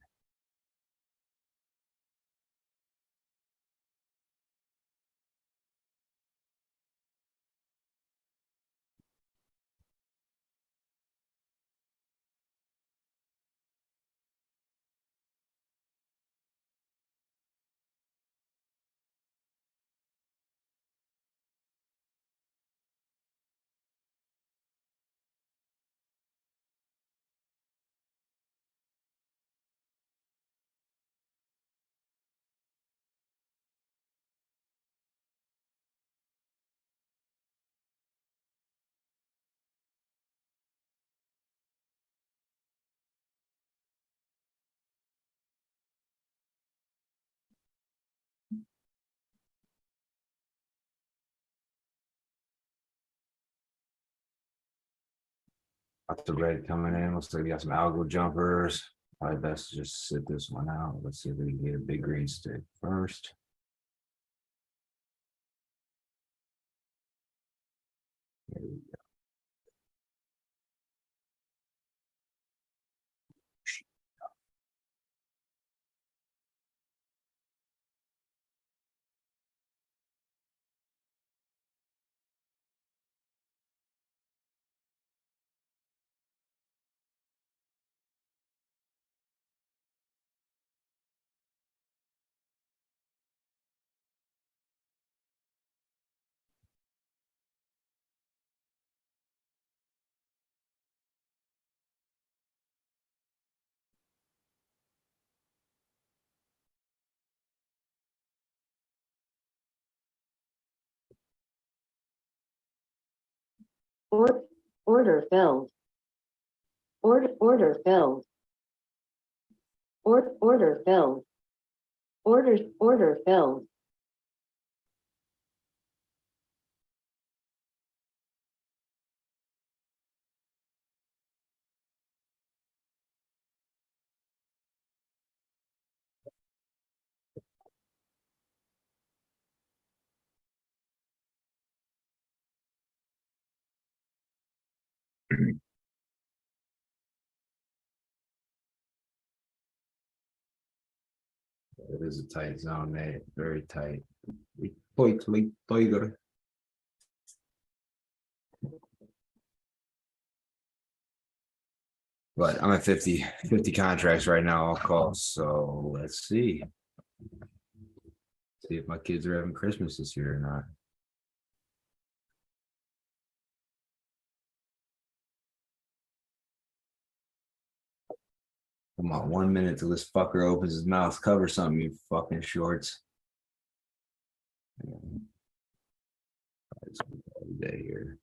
Lots of red coming in. Looks like we got some algo jumpers. Probably best to just sit this one out. Let's see if we can get a big green stick first. There we go. Order failed. Order failed. Order failed. Order failed. It is a tight zone, mate. Very tight. Tighter. But I'm at 50 contracts right now, all calls. So let's see. See if my kids are having Christmas this year or not. Come on, 1 minute till this fucker opens his mouth. Cover something, you fucking shorts. It's all day here.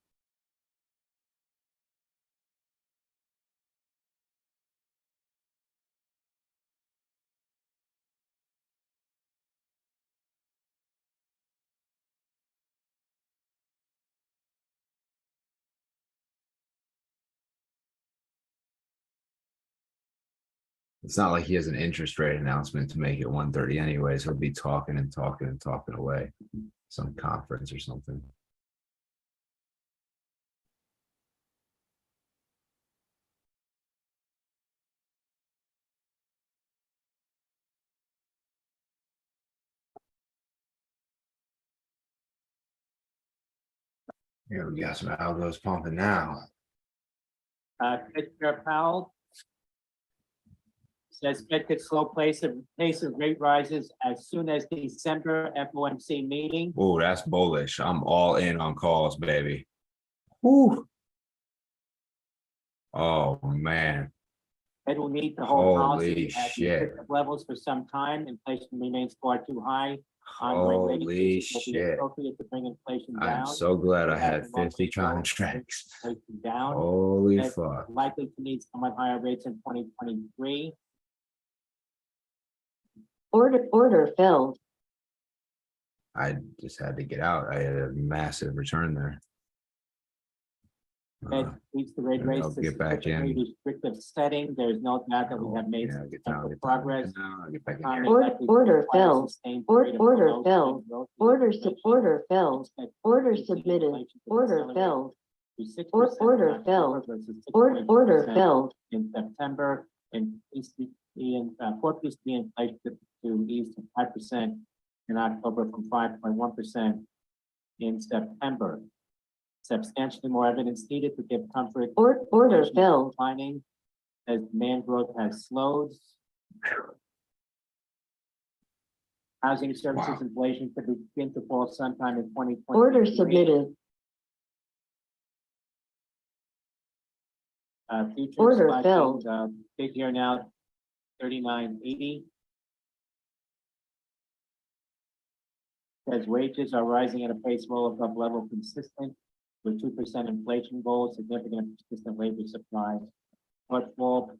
It's not like he has an interest rate announcement to make it 130 anyways. He'll be talking and talking and talking away. Some conference or something. Here we got some algos pumping now. Commissioner Powell says expected slow pace of rate rises as soon as December FOMC meeting. Oh, that's bullish. I'm all in on calls, baby. Whew. Oh, man. Fed will need to hold Holy policy at shit. restrictive levels for some time. Inflation remains far too high. Ongoing rate Holy increases will be shit. appropriate to bring inflation I'm down. so glad I had Fed will 50 also contracts. inflation down. Holy Fed fuck. Likely to need somewhat higher rates in 2023. Order filled. I just had to get out. I had a massive return there. Fed needs the rate maybe raise I'll to get back in. significantly restrictive setting. There is no doubt that we have made Yeah, I'll get substantial down, progress. I'll get back in Economy here. likely to Order require filled. sustained Order rate of growth filled. and growth in Order inflation. filled. Expect Order continued submitted. inflation to Order accelerate filled. to 6% Order in October filled. versus Order 6.2% filled. in September, and forecast the inflation to ease to 5% in October from 5.1% in September. Substantially more evidence needed to give comfort. Order Inflation is filled. declining as demand growth has slowed. Housing services Wow. inflation could begin to fall sometime in 2023. Order submitted. Futures Order spotting, filled. big here now, 39.80. As wages are rising at a pace well above level consistent with 2% inflation goal, significant and persistent labor supply. Shortfall. Fed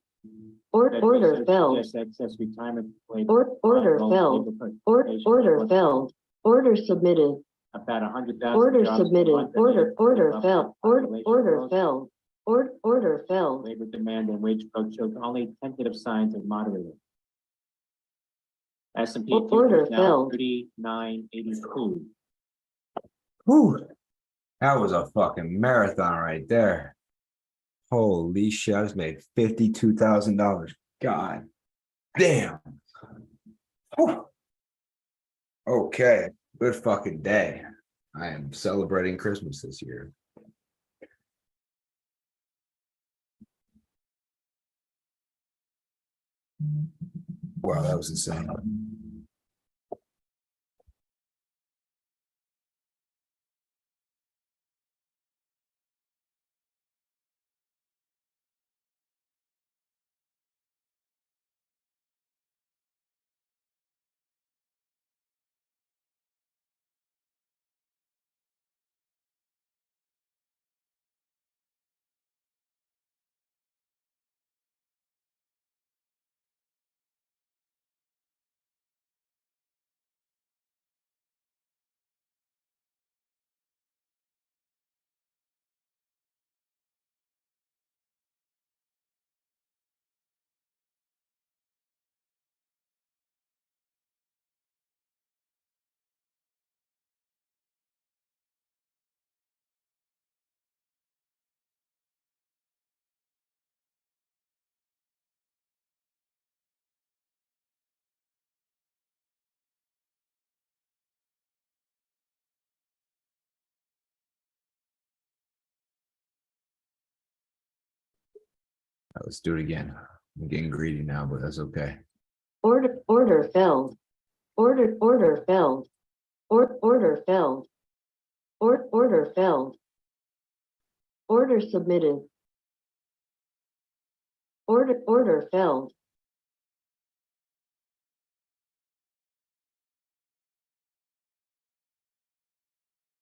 Order research filled. suggests excess retirement labor. Order filled. Order filled. Order submitted. About 100,000. Order jobs per submitted. month, and Order above filled. population Order growth. filled. Order filled. Labor demand and wage growth showed only tentative signs of moderating. S&P Order futures now filled. 39.82. Whew. That was a fucking marathon right there. Holy shit, I just made $52,000. God damn. Whew. Okay, good fucking day. I am celebrating Christmas this year. Wow, that was insane. Let's do it again. I'm getting greedy now, but that's okay. Order filled. Order filled. Order filled. Order filled. Order submitted. Order filled.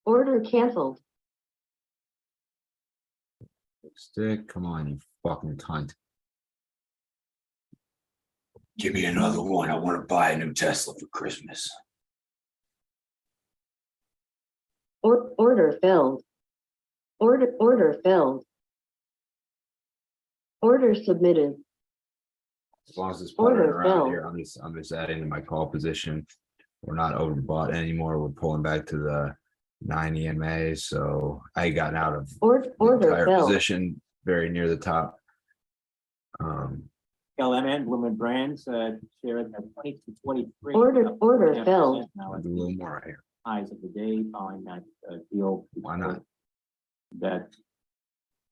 Order canceled. Stick, come on, you fucking cunt. Give me another one. I want to buy a new Tesla for Christmas. Order filled. Order filled. Order submitted. As long as it's puttering Order around filled. here, I'm just adding to my call position. We're not overbought anymore. We're pulling back to the 9 EMA, so I got out of the Order entire filled. position very near the top. LMN Blooming Brands, share at 22.43. Order up 10% filled. Now I'll at do a the little more right here. highs of the day following that deal. Why not? That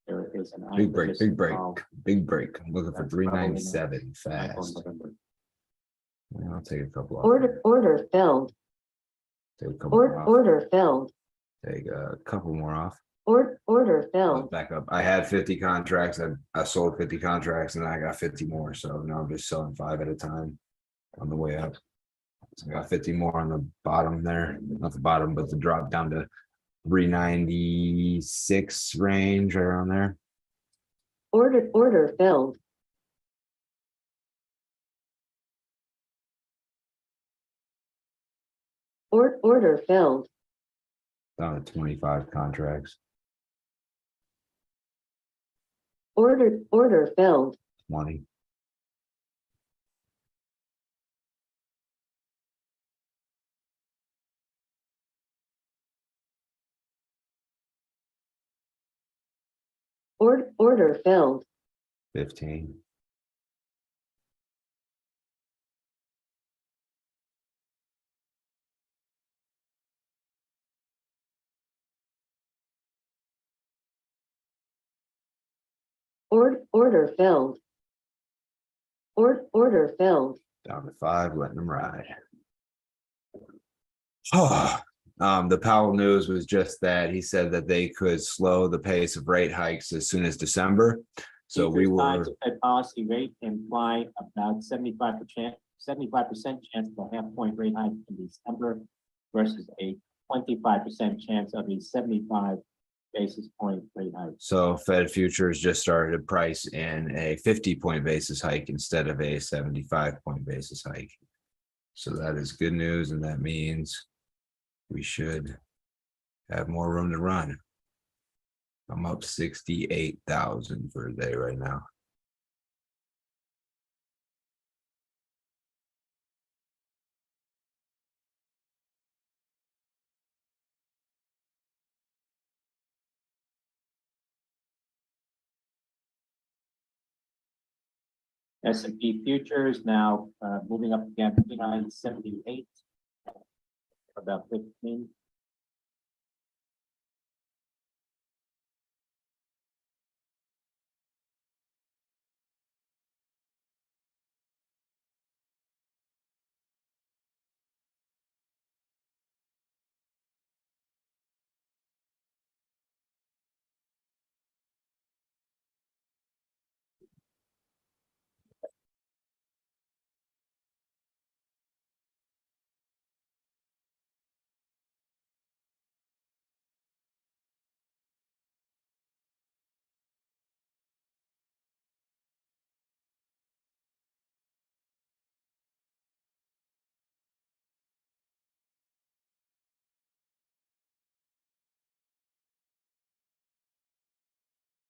there is an. Big break, big break, of big break. I'm looking for That's probably 397 April, fast. November. Yeah, I'll take a couple off. Order filled. Take a couple more off. Order filled. Take a couple more off. Order filled. Back up. I had 50 contracts. I sold 50 contracts and I got 50 more. So now I'm just selling 5 at a time on the way up. So I got 50 more on the bottom there, not the bottom, but the drop down to 396 range right around there. Order filled. Order filled. Down to 25 contracts, Order filled. 20. Order filled. 15. Order filled. Order filled. Down to 5, letting them ride. The Powell news was just that he said that they could slow the pace of rate hikes as soon as December. So we Futures tied were, to Fed policy rate imply about 75% chance of a half-point rate hike in December versus a 25% chance of a 75 basis point rate hike. so Fed futures just started to price in a 50-point basis hike instead of a 75-point basis hike. So that is good news, and that means we should have more room to run. I'm up 68,000 for a day right now. S&P futures now moving up again, 59.78, about 15.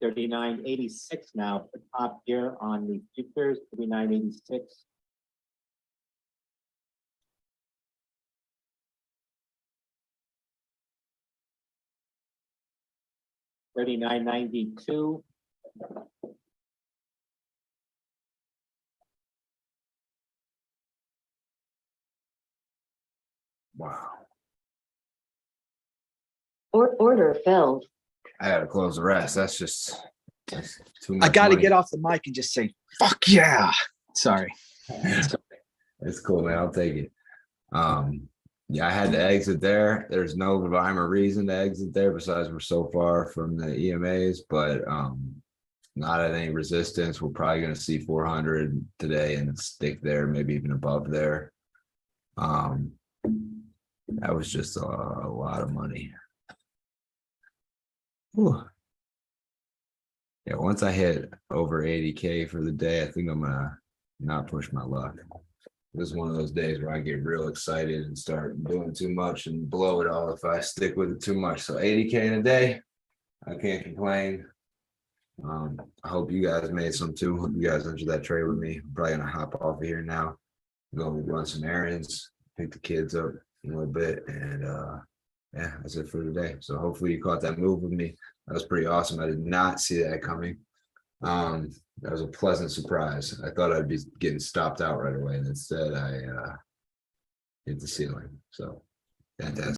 $39.86 now, the top here on the futures, $39.86. $39.92. Wow. Order filled. I gotta close the rest. That's too much. I got to money. get off the mic and just say, fuck yeah. Sorry. It's cool, man. I'll take it. Yeah, I had to exit there. There's no rhyme or reason to exit there besides we're so far from the EMAs, but not at any resistance. We're probably going to see 400 today and stick there, maybe even above there. That was just a lot of money. Whew. Yeah, once I hit over 80K for the day, I think I'm gonna not push my luck. This is one of those days where I get real excited and start doing too much and blow it all if I stick with it too much. So 80K in a day, I can't complain. I hope you guys made some too. Hope you guys entered that trade with me. I'm probably gonna hop off of here now, go run some errands, pick the kids up a little bit, and yeah, that's it for today. So hopefully you caught that move with me. That was pretty awesome. I did not see that coming. That was a pleasant surprise. I thought I'd be getting stopped out right away, and instead I hit the ceiling. So fantastic.